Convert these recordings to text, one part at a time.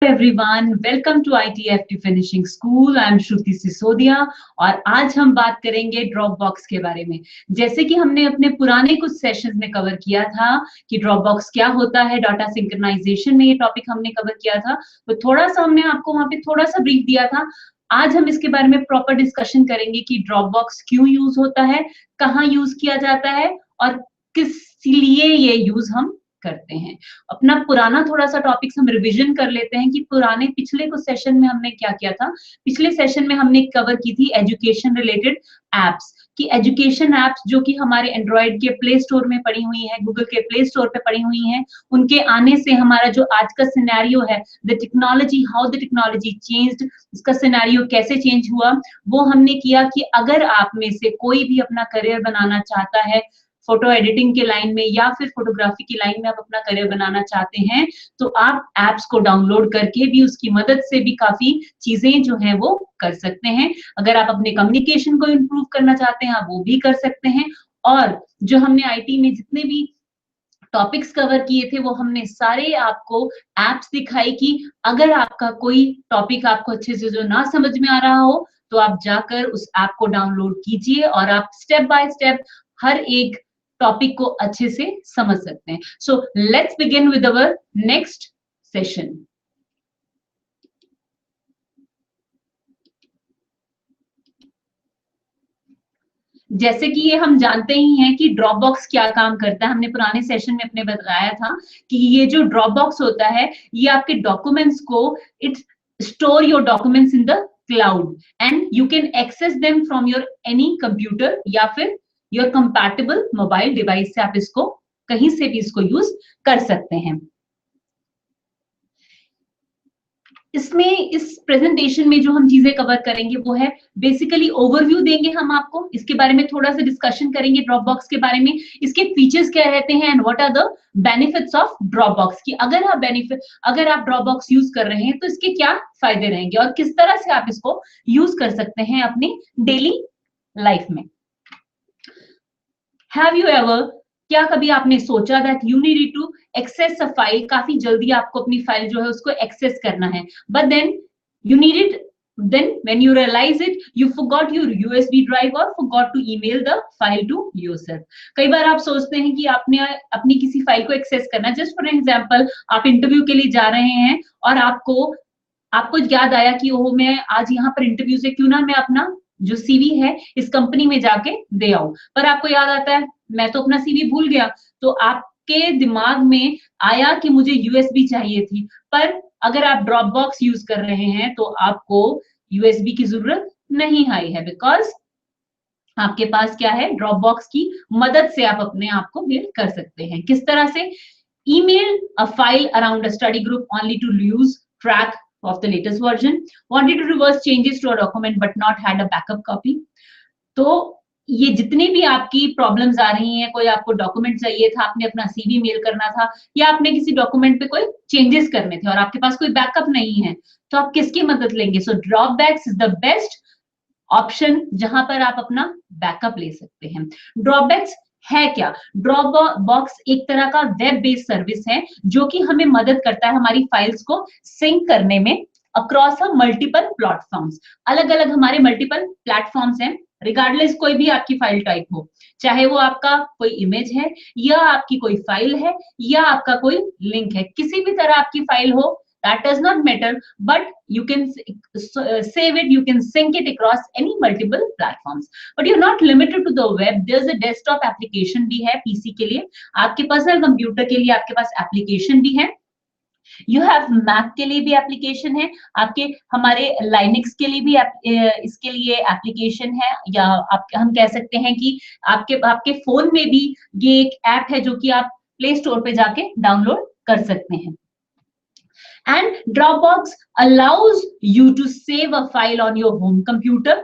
Everyone, welcome to ITFT finishing school. I am Shruti Sisodia और आज हम बात करेंगे ड्रॉप बॉक्स के बारे में। जैसे कि हमने अपने पुराने कुछ सेशंस में कवर किया था कि ड्रॉप बॉक्स क्या होता है, डाटा सिंक्रोनाइजेशन में ये टॉपिक हमने कवर किया था, तो थोड़ा सा हमने आपको वहां पे थोड़ा सा ब्रीफ दिया था। आज हम इसके बारे में प्रॉपर डिस्कशन करेंगे कि ड्रॉप बॉक्स क्यों यूज होता है, कहाँ यूज किया जाता है और किस लिए ये यूज हम करते हैं। अपना पुराना थोड़ा सा टॉपिक्स हम रिवीजन कर लेते हैं कि पुराने पिछले कुछ सेशन में हमने क्या किया था। पिछले सेशन में हमने कवर की थी एजुकेशन रिलेटेड एप्स, कि एजुकेशन एप्स जो कि हमारे एंड्रॉइड के प्ले स्टोर में पड़ी हुई है, गूगल के प्ले स्टोर पे पड़ी हुई हैं, उनके आने से हमारा जो आज का सिनेरियो है, the technology, how the technology changed, इसका सिनेरियो कैसे चेंज हुआ, वो हमने किया कि अगर आप में से कोई भी अपना करियर बनाना चाहता है फोटो एडिटिंग के लाइन में या फिर फोटोग्राफी की लाइन में आप अपना करियर बनाना चाहते हैं, तो आप एप्स को डाउनलोड करके भी उसकी मदद से भी काफी चीजें जो हैं वो कर सकते हैं। अगर आप अपने कम्युनिकेशन को इम्प्रूव करना चाहते हैं, आप वो भी कर सकते हैं। और जो हमने आईटी में जितने भी टॉपिक्स कवर किए थे वो हमने सारे आपको एप्स दिखाई कि अगर आपका कोई टॉपिक आपको अच्छे से जो ना समझ में आ रहा हो, तो आप जाकर उस ऐप को डाउनलोड कीजिए और आप स्टेप बाय स्टेप हर एक टॉपिक को अच्छे से समझ सकते हैं। So let's begin with our next session. जैसे कि ये हम जानते ही हैं कि ड्रॉप बॉक्स क्या काम करता है। हमने पुराने सेशन में अपने बताया था कि ये जो ड्रॉप बॉक्स होता है, ये आपके डॉक्यूमेंट्स को it store your documents in the cloud and you can access them from your any computer या फिर योर कंपैटिबल मोबाइल डिवाइस से आप इसको कहीं से भी इसको यूज कर सकते हैं। इसमें इस प्रेजेंटेशन में जो हम चीजें कवर करेंगे वो है बेसिकली ओवरव्यू देंगे हम आपको, इसके बारे में थोड़ा सा डिस्कशन करेंगे ड्रॉप बॉक्स के बारे में, इसके फीचर्स क्या रहते हैं and what are the benefits of Dropbox, की अगर आप ड्रॉप बॉक्स यूज कर रहे हैं तो इसके क्या फायदे रहेंगे और किस तरह से आप इसको यूज कर सकते हैं अपनी डेली लाइफ में। Have you ever, क्या कभी आपने सोचा that you needed to access a file, काफी जल्दी आपको अपनी फाइल जो है उसको एक्सेस करना है, but then when you realize it, you forgot your USB drive or forgot to email the file to yourself. कई बार आप सोचते हैं कि आपने अपनी किसी फाइल को एक्सेस करना, जस्ट फॉर एग्जाम्पल आप इंटरव्यू के लिए जा रहे हैं और आपको याद आया कि ओह मैं आज यहाँ पर इंटरव्यू से क्यों ना मैं अपना जो सीवी है इस कंपनी में जाके दे आऊं, पर आपको याद आता है मैं तो अपना सीवी भूल गया, तो आपके दिमाग में आया कि मुझे यूएसबी चाहिए थी। पर अगर आप ड्रॉप बॉक्स यूज कर रहे हैं तो आपको यूएसबी की जरूरत नहीं आई है, बिकॉज आपके पास क्या है, ड्रॉप बॉक्स की मदद से आप अपने आप को मेल कर सकते हैं। किस तरह से? Email a file around a study group only to use track of the latest version, wanted to reverse changes to a document but not had a backup copy. तो ये जितनी भी आपकी प्रॉब्लम्स आ रही हैं, कोई आपको डॉक्यूमेंट चाहिए था, आपने अपना सीवी मेल करना था या आपने किसी डॉक्यूमेंट पे कोई चेंजेस करने थे और आपके पास कोई बैकअप नहीं है, तो आप किसकी मदद लेंगे? So Dropbox is the best option जहां पर आप अपना बैकअप ले सकते हैं। ड्रॉप बैक्स है क्या? ड्रॉप बॉक्स एक तरह का वेब बेस्ड सर्विस है जो कि हमें मदद करता है हमारी फाइल्स को सिंक करने में अक्रॉस अ मल्टीपल प्लेटफॉर्म्स। अलग अलग हमारे मल्टीपल प्लेटफॉर्म्स हैं, रिगार्डलेस कोई भी आपकी फाइल टाइप हो, चाहे वो आपका कोई इमेज है या आपकी कोई फाइल है या आपका कोई लिंक है, किसी भी तरह आपकी फाइल हो, that does not matter, but you can save it, you can sync it across any multiple platforms. But you're not limited to the web, there's a desktop application भी है पीसी के लिए, आपके पर्सनल कंप्यूटर के लिए आपके पास application भी है, यू हैव मैक के लिए भी एप्लीकेशन है, आपके हमारे लाइनक्स के लिए भी इसके लिए एप्लीकेशन है, या हम कह सकते हैं कि आपके फोन में भी ये एक ऐप है जो कि आप प्ले स्टोर पे जाके डाउनलोड कर सकते हैं। And Dropbox allows you to save a file on your home computer,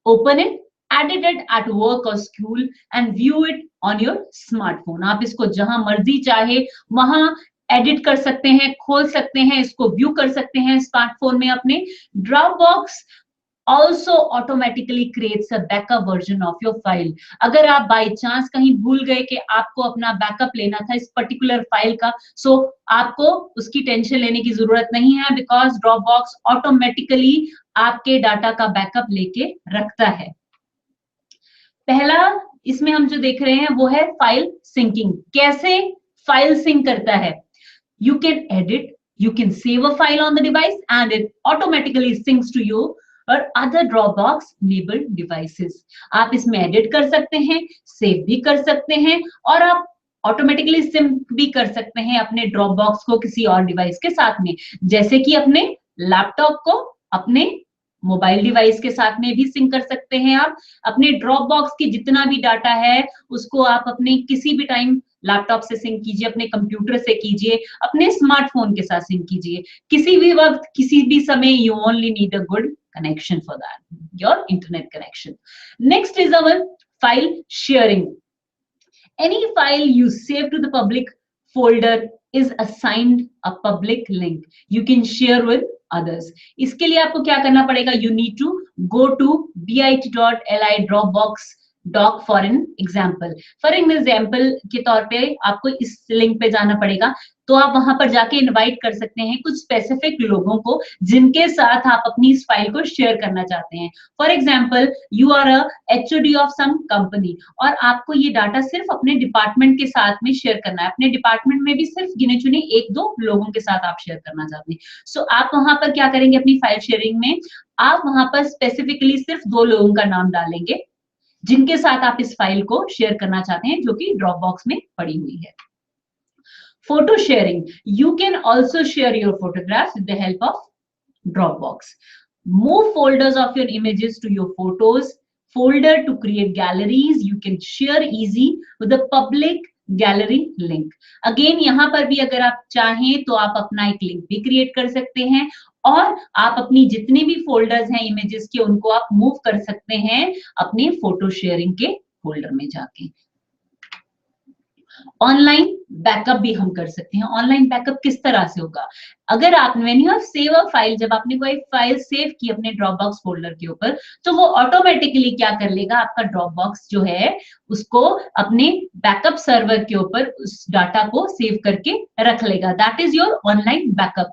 open it, edit it at work or school, and view it on your smartphone. आप इसको जहां मर्जी चाहे वहां एडिट कर सकते हैं, खोल सकते हैं, इसको व्यू कर सकते हैं स्मार्टफोन में अपने। Dropbox also automatically creates a backup version of your file. अगर आप by chance कहीं भूल गए कि आपको अपना बैकअप लेना था इस पर्टिकुलर फाइल का, सो आपको उसकी टेंशन लेने की जरूरत नहीं है, बिकॉज ड्रॉपबॉक्स ऑटोमेटिकली आपके डाटा का बैकअप लेके रखता है। पहला इसमें हम जो देख रहे हैं वो है फाइल सिंकिंग। कैसे फाइल सिंक करता है? You can edit, you can save a file on the device and it automatically syncs to you और other Dropbox enabled devices। आप इसमें एडिट कर सकते हैं, सेव भी कर सकते हैं और आप ऑटोमेटिकली सिंक भी कर सकते हैं अपने Dropbox को किसी और डिवाइस के साथ में, जैसे कि अपने लैपटॉप को अपने मोबाइल डिवाइस के साथ में भी सिंक कर सकते हैं। आप अपने Dropbox की जितना भी डाटा है उसको आप अपने किसी भी टाइम लैपटॉप से सिंक कीजिए, अपने कंप्यूटर से कीजिए, अपने स्मार्टफोन के साथ सिंक कीजिए, किसी भी वक्त किसी भी समय। You only need a good connection for that, your internet connection. Next is our file sharing. Any file you save to the public folder is assigned a public link. You can share with others. इसके लिए आपको क्या करना पड़ेगा? You need to go to bit.ly Dropbox doc for an example. For an example के तौर पे आपको इस लिंक पे जाना पड़ेगा, तो आप वहां पर जाके इनवाइट कर सकते हैं कुछ स्पेसिफिक लोगों को जिनके साथ आप अपनी इस फाइल को शेयर करना चाहते हैं। For example, you are a HOD of some company और आपको ये डाटा सिर्फ अपने डिपार्टमेंट के साथ में शेयर करना है। अपने डिपार्टमेंट में भी सिर्फ गिने चुने एक दो लोगों के साथ आप शेयर करना चाहते हैं। सो आप वहां पर क्या करेंगे? अपनी फाइल शेयरिंग में आप वहां पर स्पेसिफिकली सिर्फ 2 लोगों का नाम डालेंगे जिनके साथ आप इस फाइल को शेयर करना चाहते हैं, जो कि ड्रॉपबॉक्स में पड़ी हुई है। Photo sharing. You can also share your photographs with the help of Dropbox. Move folders of your images to your photos folder to create galleries. You can share easy with the public gallery link. Again, यहाँ पर भी अगर आप चाहें तो आप अपना एक लिंक भी क्रिएट कर सकते हैं और आप अपनी जितने भी फोल्डर्स हैं इमेजेस के उनको आप मूव कर सकते हैं अपने फोटो शेयरिंग के फोल्डर में जाके। ऑनलाइन बैकअप भी हम कर सकते हैं। ऑनलाइन बैकअप किस तरह से होगा? अगर आप when you have save a file, जब आपने कोई फाइल सेव की अपने ड्रॉपबॉक्स फोल्डर के ऊपर, तो वो ऑटोमेटिकली क्या कर लेगा? आपका ड्रॉपबॉक्स जो है उसको अपने बैकअप सर्वर के ऊपर उस डाटा को सेव करके रख लेगा। That is your online backup.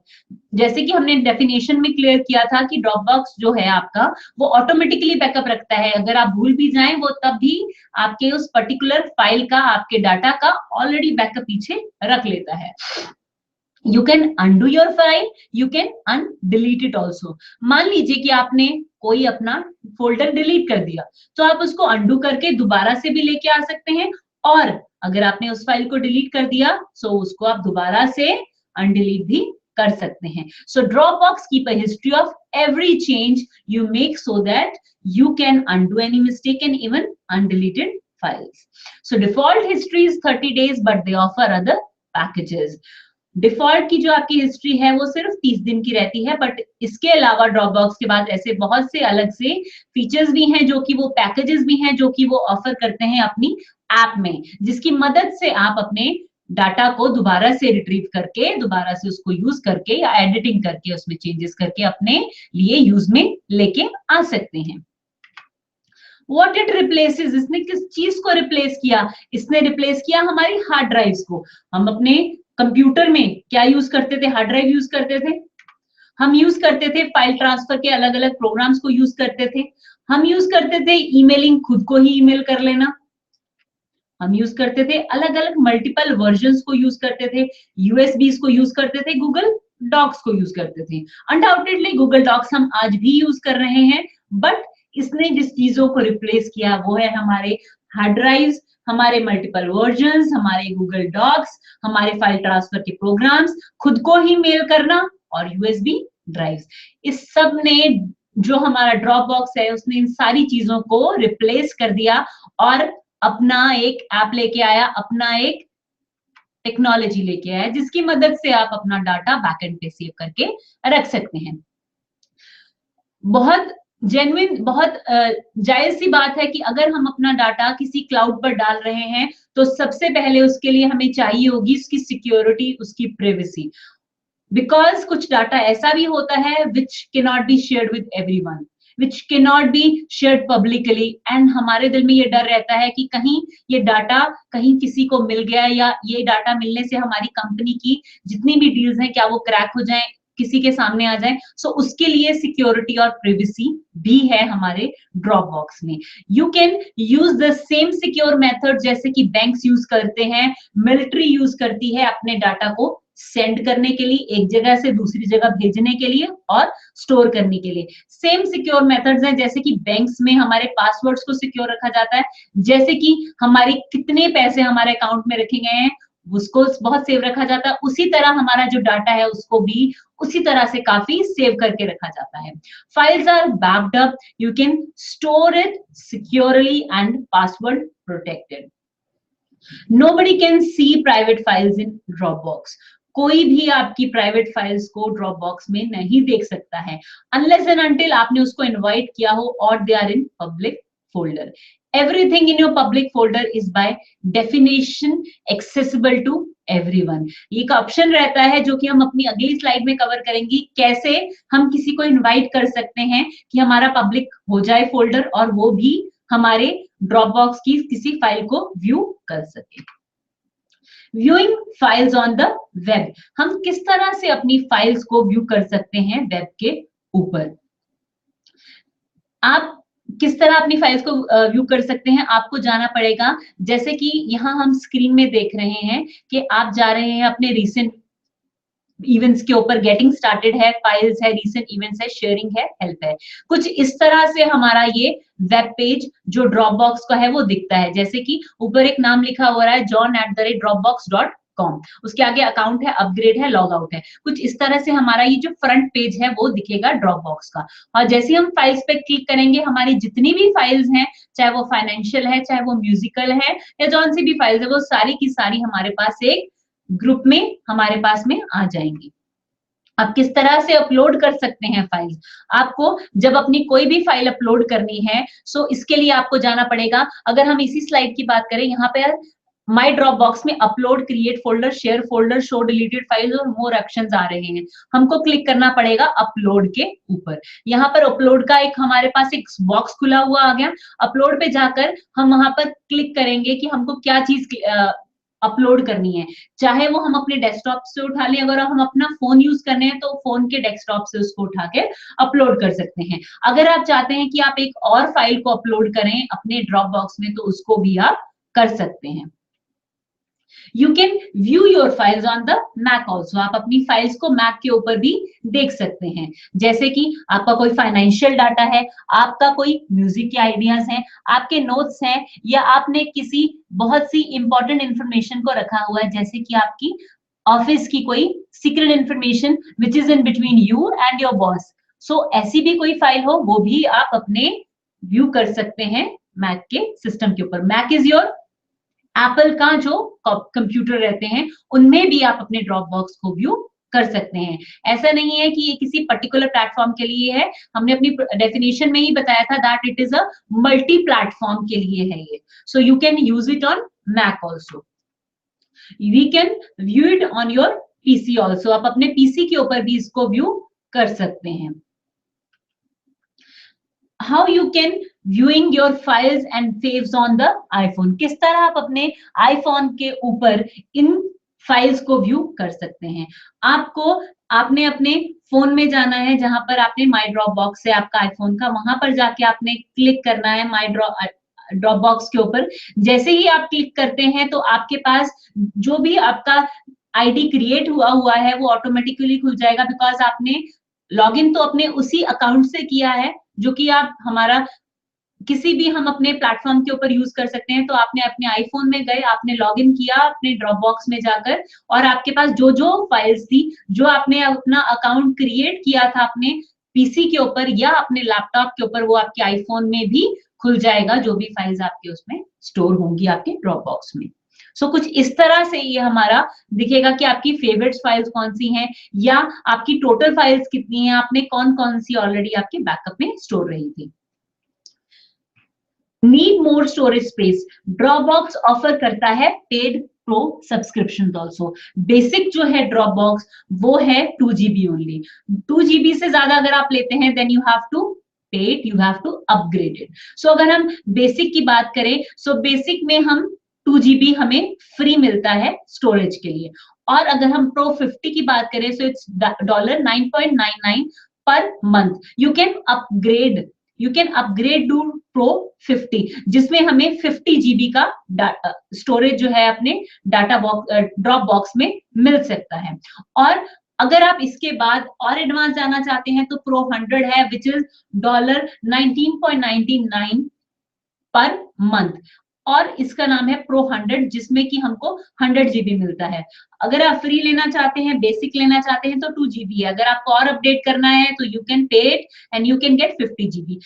जैसे कि हमने डेफिनेशन में क्लियर किया था कि ड्रॉपबॉक्स जो है आपका वो ऑटोमेटिकली बैकअप रखता है। अगर आप भूल भी जाएं वो तब भी आपके उस पर्टिकुलर फाइल का, आपके डाटा का ऑलरेडी बैकअप पीछे रख लेता है। You can undo your file, you can undelete it also. मान लीजिए कि आपने कोई अपना फोल्डर डिलीट कर दिया, तो आप उसको अंडू करके दोबारा से भी लेके आ सकते हैं, और अगर आपने उस फाइल को डिलीट कर दिया तो उसको आप दोबारा से अनडिलीट भी कर सकते हैं। So Dropbox keep a history of every change you make so that you can undo any mistake and even undeleted files. So default history is 30 days, but they offer other packages. Default की जो आपकी history है वो सिर्फ 30 दिन की रहती है, बट इसके अलावा ड्रॉपबॉक्स के बाद ऐसे बहुत से अलग से फीचर्स भी हैं, जो कि वो पैकेजेस भी हैं जो कि वो ऑफर करते हैं अपनी ऐप में, जिसकी मदद से आप अपने डाटा को दोबारा से रिट्रीव करके, दोबारा से उसको यूज करके या एडिटिंग करके उसमें चेंजेस करके अपने लिए यूज में लेके आ सकते हैं। What it replaces, इसने किस चीज को रिप्लेस किया? इसने रिप्लेस किया हमारी हार्ड ड्राइव्स को। हम अपने कंप्यूटर में क्या यूज करते थे? हार्ड ड्राइव यूज करते थे। हम यूज करते थे फाइल ट्रांसफर के अलग अलग प्रोग्राम्स को यूज करते थे। हम यूज करते थे ईमेलिंग, खुद को ही ईमेल कर लेना। हम यूज करते थे अलग अलग मल्टीपल वर्जन्स को यूज करते थे, यूएसबीस को यूज करते थे, गूगल डॉक्स को यूज करते थे। अनडाउटेडली गूगल डॉक्स हम आज भी यूज कर रहे हैं, बट इसने जिस चीजों को रिप्लेस किया वो है हमारे हार्ड ड्राइव्स, हमारे मल्टीपल वर्जन्स, हमारे गूगल डॉक्स, हमारे फाइल ट्रांसफर के प्रोग्राम्स, खुद को ही मेल करना और यूएसबी ड्राइव्स। इस सब ने जो हमारा ड्रॉपबॉक्स है उसने इन सारी चीजों को रिप्लेस कर दिया और अपना एक ऐप लेके आया, अपना एक टेक्नोलॉजी लेके आया, जिसकी मदद से आप अपना डाटा बैकएंड पे सेव करके रख सकते हैं। बहुत जेन्युइन, बहुत जायज सी बात है कि अगर हम अपना डाटा किसी क्लाउड पर डाल रहे हैं तो सबसे पहले उसके लिए हमें चाहिए होगी उसकी सिक्योरिटी, उसकी प्राइवेसी, बिकॉज कुछ डाटा ऐसा भी होता है which can not be shared with everyone. which cannot be shared publicly, and हमारे दिल में ये डर रहता है कि कहीं ये डाटा कहीं किसी को मिल गया, या ये डाटा मिलने से हमारी कंपनी की जितनी भी डील्स हैं क्या वो क्रैक हो जाएं, किसी के सामने आ जाए। सो उसके लिए सिक्योरिटी और प्रिवेसी भी है हमारे ड्रॉपबॉक्स में। You can use the same secure method जैसे कि बैंक्स यूज करते हैं, मिलिट्री यूज करती है अपने डाटा को सेंड करने के लिए, एक जगह से दूसरी जगह भेजने के लिए और स्टोर करने के लिए। सेम सिक्योर मेथड्स हैं, जैसे कि बैंक्स में हमारे पासवर्ड्स को सिक्योर रखा जाता है, जैसे कि हमारी कितने पैसे हमारे अकाउंट में रखे गए हैं उसको बहुत सेव रखा जाता है, उसी तरह हमारा जो डाटा है उसको भी उसी तरह से काफी सेव करके रखा जाता है। Files are backed up, you can store it securely and password protected. Nobody can see private files in Dropbox. कोई भी आपकी प्राइवेट फाइल्स को ड्रॉपबॉक्स में नहीं देख सकता है अनलेस एंड अनटिल आपने उसको इनवाइट किया हो और they are in public folder. Everything in your public folder is by definition accessible to everyone। ये एक ऑप्शन रहता है जो कि हम अपनी अगली स्लाइड में कवर करेंगे, कैसे हम किसी को इनवाइट कर सकते हैं कि हमारा पब्लिक हो जाए फोल्डर और वो भी हमारे ड्रॉपबॉक्स की किसी फाइल को व्यू कर सके। Viewing files on the web, हम किस तरह से अपनी फाइल्स को व्यू कर सकते हैं वेब के ऊपर। आप किस तरह अपनी फाइल्स को व्यू कर सकते हैं, आपको जाना पड़ेगा, जैसे कि यहाँ हम स्क्रीन में देख रहे हैं कि आप जा रहे हैं अपने रीसेंट इवेंट्स के ऊपर, गेटिंग स्टार्टेड है, फाइल्स है, रीसेंट इवेंट्स है, शेयरिंग है, हेल्प है। कुछ इस तरह से हमारा ये वेब पेज जो ड्रॉपबॉक्स का है वो दिखता है, जैसे कि ऊपर एक नाम लिखा हो रहा है john@dropbox.com, उसके आगे अकाउंट है, अपग्रेड है, लॉग आउट है। कुछ इस तरह से हमारा ये जो फ्रंट पेज है वो दिखेगा ड्रॉपबॉक्स का। और जैसे हम फाइल्स पे क्लिक करेंगे, हमारी जितनी भी फाइल्स हैं, चाहे वो फाइनेंशियल है, चाहे वो म्यूजिकल है, या जौन सी भी फाइल्स है, वो सारी की सारी हमारे पास एक ग्रुप में हमारे पास में आ जाएंगी। आप किस तरह से अपलोड कर सकते हैं फाइल्स। आपको जब अपनी कोई भी फाइल अपलोड करनी है, सो इसके लिए आपको जाना पड़ेगा। अगर हम इसी स्लाइड की बात करें, यहाँ पे माई ड्रॉपबॉक्स में upload, create folder, share folder, show deleted files और मोर ऑप्शंस आ रहे हैं। हमको क्लिक करना पड़ेगा अपलोड के ऊपर। यहाँ पर अपलोड का एक हमारे पास एक बॉक्स खुला हुआ आ गया। अपलोड पे जाकर हम वहां पर क्लिक करेंगे कि हमको क्या चीज अपलोड करनी है, चाहे वो हम अपने डेस्कटॉप से उठा लें, अगर हम अपना फोन यूज करने हैं तो फोन के डेस्कटॉप से उसको उठा के अपलोड कर सकते हैं। अगर आप चाहते हैं कि आप एक और फाइल को अपलोड करें अपने ड्रॉपबॉक्स में, तो उसको भी आप कर सकते हैं। You can view your files on the Mac also। आप अपनी फाइल्स को मैक के ऊपर भी देख सकते हैं, जैसे कि आपका कोई फाइनेंशियल डाटा है, आपका कोई म्यूजिक के आइडियाज हैं, आपके नोट्स हैं, या आपने किसी बहुत सी इंपॉर्टेंट इंफॉर्मेशन को रखा हुआ है, जैसे कि आपकी ऑफिस की कोई secret information which is in between you and your boss. So ऐसी भी कोई फाइल हो, वो भी आप अपने व्यू कर सकते हैं मैक के सिस्टम के ऊपर। मैक इज योर एप्पल का जो कंप्यूटर रहते हैं, उनमें भी आप अपने ड्रॉपबॉक्स को व्यू कर सकते हैं। ऐसा नहीं है कि ये किसी पर्टिकुलर प्लेटफॉर्म के लिए है, हमने अपनी डेफिनेशन में ही बताया था that it is a multi platform के लिए है ये। So you can use it on Mac also, we can view it on your PC also. आप अपने पीसी के ऊपर भी इसको व्यू कर सकते हैं। How you can viewing your files and saves on the iPhone, किस तरह आप अपने iPhone के ऊपर इन फाइल्स को व्यू कर सकते हैं। आपने अपने फोन में जाना है, जहां पर आपने माई ड्रॉपबॉक्स है आपका आईफोन का, वहां पर जाके आपने क्लिक करना है माई ड्रॉपबॉक्स के ऊपर। जैसे ही आप क्लिक करते हैं तो आपके पास जो भी आपका आईडी क्रिएट हुआ है वो ऑटोमेटिकली खुल जाएगा, बिकॉज आपने लॉगिन तो अपने उसी अकाउंट से किया है जो कि आप हमारा किसी भी हम अपने प्लेटफॉर्म के ऊपर यूज कर सकते हैं। तो आपने अपने आईफोन में गए, आपने लॉगिन किया अपने ड्रॉपबॉक्स में जाकर, और आपके पास जो जो फाइल्स थी, जो आपने अपना अकाउंट क्रिएट किया था अपने पीसी के ऊपर या अपने लैपटॉप के ऊपर, वो आपके आईफोन में भी खुल जाएगा, जो भी फाइल्स आपके उसमें स्टोर होंगी आपके ड्रॉपबॉक्स में। सो कुछ इस तरह से ये हमारा दिखेगा कि आपकी फेवरेट फाइल्स कौन सी हैं, या आपकी टोटल फाइल्स कितनी हैं, आपने कौन कौन सी ऑलरेडी आपके बैकअप में स्टोर रही थी। Need more storage space, Dropbox offer करता है paid pro subscription also. Basic जो है ड्रॉपबॉक्स वो है 2 GB ओनली। 2 GB से ज्यादा अगर आप लेते हैं then you have to pay it, you have to upgrade it. So अगर हम बेसिक की बात करें, सो बेसिक में हम 2 GB हमें फ्री मिलता है स्टोरेज के लिए, और अगर हम प्रो 50 की बात करें, सो it's $9.99 per month. You can upgrade to pro 50, जिसमें हमें 50 GB का स्टोरेज जो है अपने डाटा बॉक्स ड्रॉप बॉक्स में मिल सकता है। और अगर आप इसके बाद और एडवांस जाना चाहते हैं तो प्रो 100 है, विच इज $19.99 पर मंथ, और इसका नाम है प्रो 100, जिसमें कि हमको 100 GB मिलता है। अगर आप फ्री लेना चाहते हैं, बेसिक लेना चाहते हैं तो 2 GB है। अगर आपको और अपडेट करना है तो you can pay it and you can get 50 GB।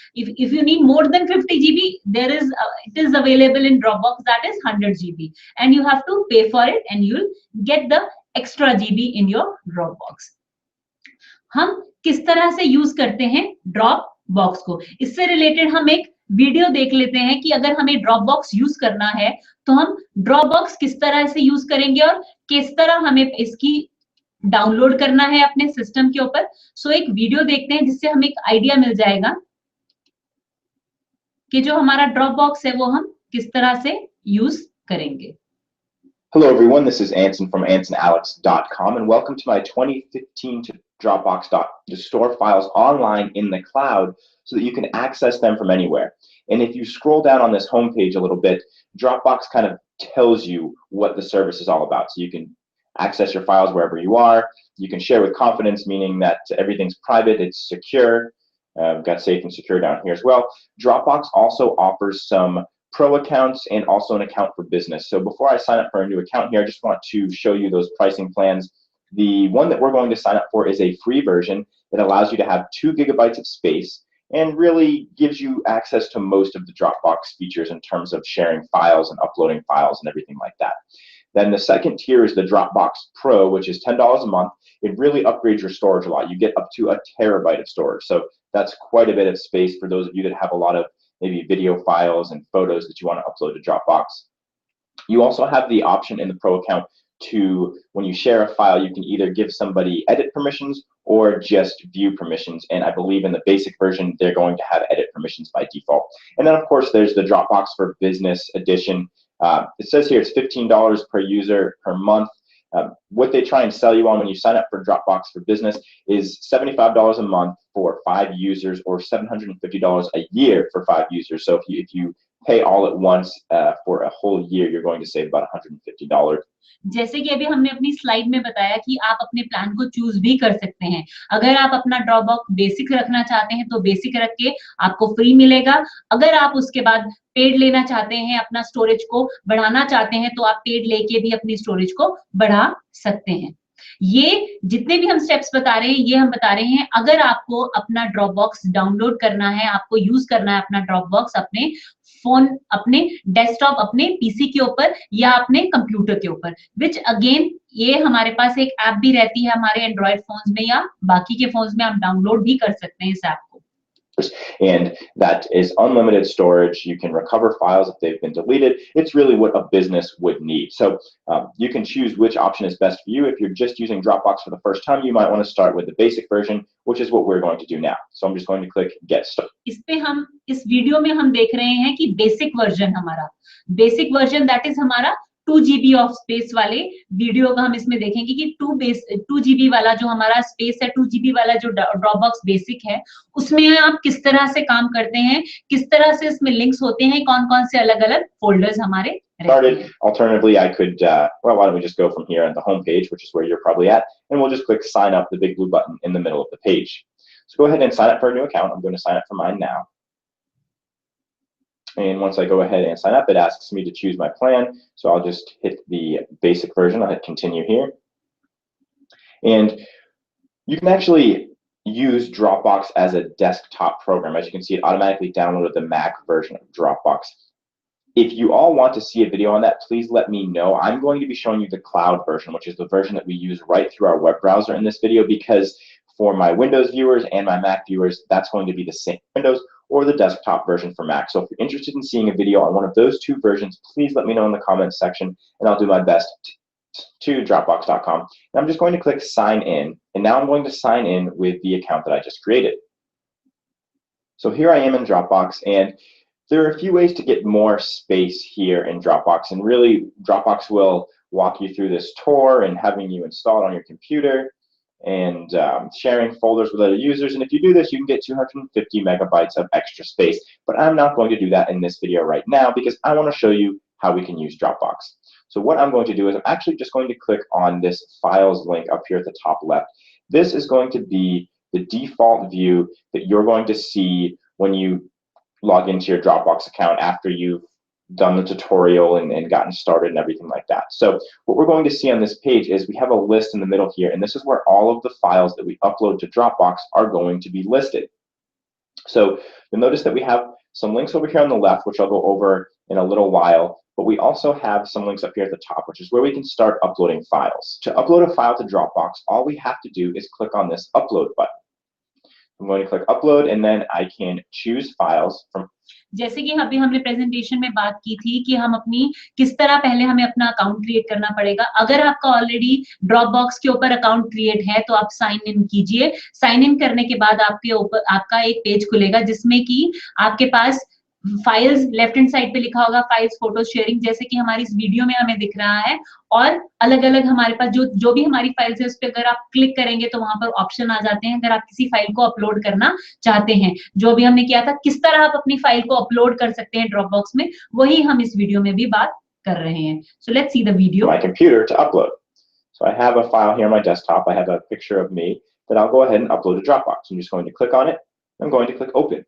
if you need more than 50 GB, it is available in Dropbox, that is 100 GB, and you have to pay for it and you'll get the extra GB in your Dropbox। हम किस तरह से use करते हैं drop box को, इससे related हम एक वीडियो देख लेते हैं कि अगर हमें ड्रॉप बॉक्स यूज करना है तो हम ड्रॉप बॉक्स किस तरह से यूज करेंगे और किस तरह हमें इसकी डाउनलोड करना है अपने सिस्टम के ऊपर। सो एक वीडियो देखते हैं जिससे हमें एक आइडिया मिल जाएगा कि जो हमारा ड्रॉप बॉक्स है वो हम किस तरह से यूज करेंगे। Hello everyone, this is Anson from AnsonAlex.com, and welcome to my 2015 to Dropbox to store files online in the cloud so that you can access them from anywhere. And if you scroll down on this homepage a little bit, Dropbox kind of tells you what the service is all about. So you can access your files wherever you are. You can share with confidence, meaning that everything's private, it's secure. We've got safe and secure down here as well. Dropbox also offers some pro accounts and also an account for business. So before I sign up for a new account here, I just want to show you those pricing plans. The one that we're going to sign up for is a free version that allows you to have 2 GB of space and really gives you access to most of the Dropbox features in terms of sharing files and uploading files and everything like that. Then the second tier is the Dropbox Pro, which is $10 a month. It really upgrades your storage a lot. You get up to 1 terabyte of storage. So that's quite a bit of space for those of you that have a lot of maybe video files and photos that you want to upload to Dropbox. You also have the option in the Pro account to, when you share a file, you can either give somebody edit permissions or just view permissions. And I believe in the basic version, they're going to have edit permissions by default. And then of course, there's the Dropbox for Business edition. It says here it's $15 per user per month. What they try and sell you on when you sign up for Dropbox for Business is $75 a month for 5 users or $750 a year for 5 users. So if you pay all at once for a whole year, you're going to save about $150. जैसे कि अभी हमने अपनी slide में बताया कि आप अपने प्लान को चूज भी कर सकते हैं। अगर आप अपना ड्रॉपबॉक्स बेसिक रखना चाहते हैं तो बेसिक रख के आपको फ्री मिलेगा। अगर आप उसके बाद पेड लेना चाहते हैं, अपना स्टोरेज को बढ़ाना चाहते हैं, तो आप पेड लेके भी अपनी स्टोरेज को बढ़ा सकते हैं। ये जितने भी हम स्टेप्स बता रहे हैं, ये हम बता रहे हैं अगर आपको अपना ड्रॉपबॉक्स डाउनलोड करना है, आपको यूज करना है अपना ड्रॉपबॉक्स अपने फोन, अपने डेस्कटॉप, अपने पीसी के ऊपर या अपने कंप्यूटर के ऊपर, विच अगेन ये हमारे पास एक ऐप भी रहती है हमारे एंड्रॉइड फोन्स में या बाकी के फोन्स में, आप डाउनलोड भी कर सकते हैं इस ऐप को। And that is unlimited storage. You can recover files if they've been deleted. It's really what a business would need. So you can choose which option is best for you. If you're just using Dropbox for the first time, you might want to start with the basic version, which is what we're going to do now. So I'm just going to click Get Started. इस पे हम इस video में हम देख रहे हैं कि बेसिक वर्जन हमारा, बेसिक वर्जन दैट इज हमारा 2 GB ऑफ स्पेस वाले वीडियो का हम इसमें देखेंगे कि 2 GB वाला जो हमारा स्पेस है, 2 GB वाला जो ड्रॉपबॉक्स बेसिक है, उसमें आप किस तरह से काम करते हैं, किस तरह से इसमें लिंक्स होते हैं, कौन-कौन से अलग-अलग फोल्डर्स हमारे started. Alternatively, I could, well, why don't we just go from here on the home page, which is where you're probably at, and we'll just click sign up, the big blue button in the middle of the page. So go ahead and sign up for a new account. I'm going to sign up for mine now. And once I go ahead and sign up, it asks me to choose my plan. So I'll just hit the basic version. I'll hit continue here. And you can actually use Dropbox as a desktop program. As you can see, it automatically downloaded the Mac version of Dropbox. If you all want to see a video on that, please let me know. I'm going to be showing you the cloud version, which is the version that we use right through our web browser in this video, because for my Windows viewers and my Mac viewers, that's going to be the same Windows or the desktop version for Mac. So if you're interested in seeing a video on one of those two versions, please let me know in the comments section, and I'll do my best to Dropbox.com. And I'm just going to click sign in, and now I'm going to sign in with the account that I just created. So here I am in Dropbox, and there are a few ways to get more space here in Dropbox, and really Dropbox will walk you through this tour and having you install it on your computer and sharing folders with other users. And if you do this, you can get 250 megabytes of extra space. But I'm not going to do that in this video right now because I want to show you how we can use Dropbox. So what I'm going to do is I'm actually just going to click on this files link up here at the top left. This is going to be the default view that you're going to see when you log into your Dropbox account after you've done the tutorial and gotten started and everything like that. So what we're going to see on this page is we have a list in the middle here, and this is where all of the files that we upload to Dropbox are going to be listed. So you'll notice that we have some links over here on the left, which I'll go over in a little while, but we also have some links up here at the top, which is where we can start uploading files. To upload a file to Dropbox, all we have to do is click on this upload button. I'm going to click upload, and then I can choose files from. जैसे कि अभी हमने presentation में बात की थी कि हम अपनी किस तरह पहले हमें अपना अकाउंट क्रिएट करना पड़ेगा। अगर आपका ऑलरेडी ड्रॉपबॉक्स के ऊपर अकाउंट क्रिएट है तो आप साइन इन कीजिए। साइन इन करने के बाद आपके ऊपर आपका एक पेज खुलेगा जिसमें कि आपके पास फाइल्स लेफ्ट हैंड साइड पे लिखा होगा फाइल्स फोटो शेयरिंग, जैसे कि हमारी इस वीडियो में हमें दिख रहा है। और अलग अलग हमारे पास जो भी हमारी फाइल्स है उस पर अगर आप क्लिक करेंगे तो वहां पर ऑप्शन आ जाते हैं अगर आप किसी फाइल को अपलोड करना चाहते हैं। जो भी हमने किया था किस तरह आप अपनी फाइल को अपलोड कर सकते हैं ड्रॉपबॉक्स में, वही हम इस वीडियो में भी बात कर रहे हैं। So let's see the video. My computer to upload. So I have a file here on my desktop. I have a picture of me that I'll go ahead and upload to Dropbox. I'm just going to click on it. I'm going to click open.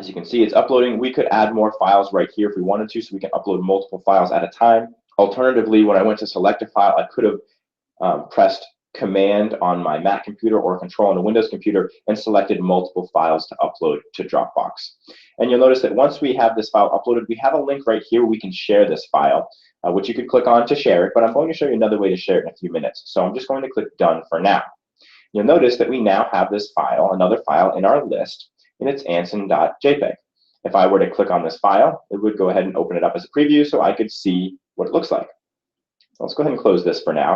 As you can see, it's uploading. We could add more files right here if we wanted to, so we can upload multiple files at a time. Alternatively, when I went to select a file, I could have pressed Command on my Mac computer or Control on a Windows computer and selected multiple files to upload to Dropbox. And you'll notice that once we have this file uploaded, we have a link right here where we can share this file, which you could click on to share it, but I'm going to show you another way to share it in a few minutes. So I'm just going to click Done for now. You'll notice that we now have this file, another file in our list, and it's anson.jpg. If I were to click on this file, it would go ahead and open it up as a preview so I could see what it looks like. So let's go ahead and close this for now,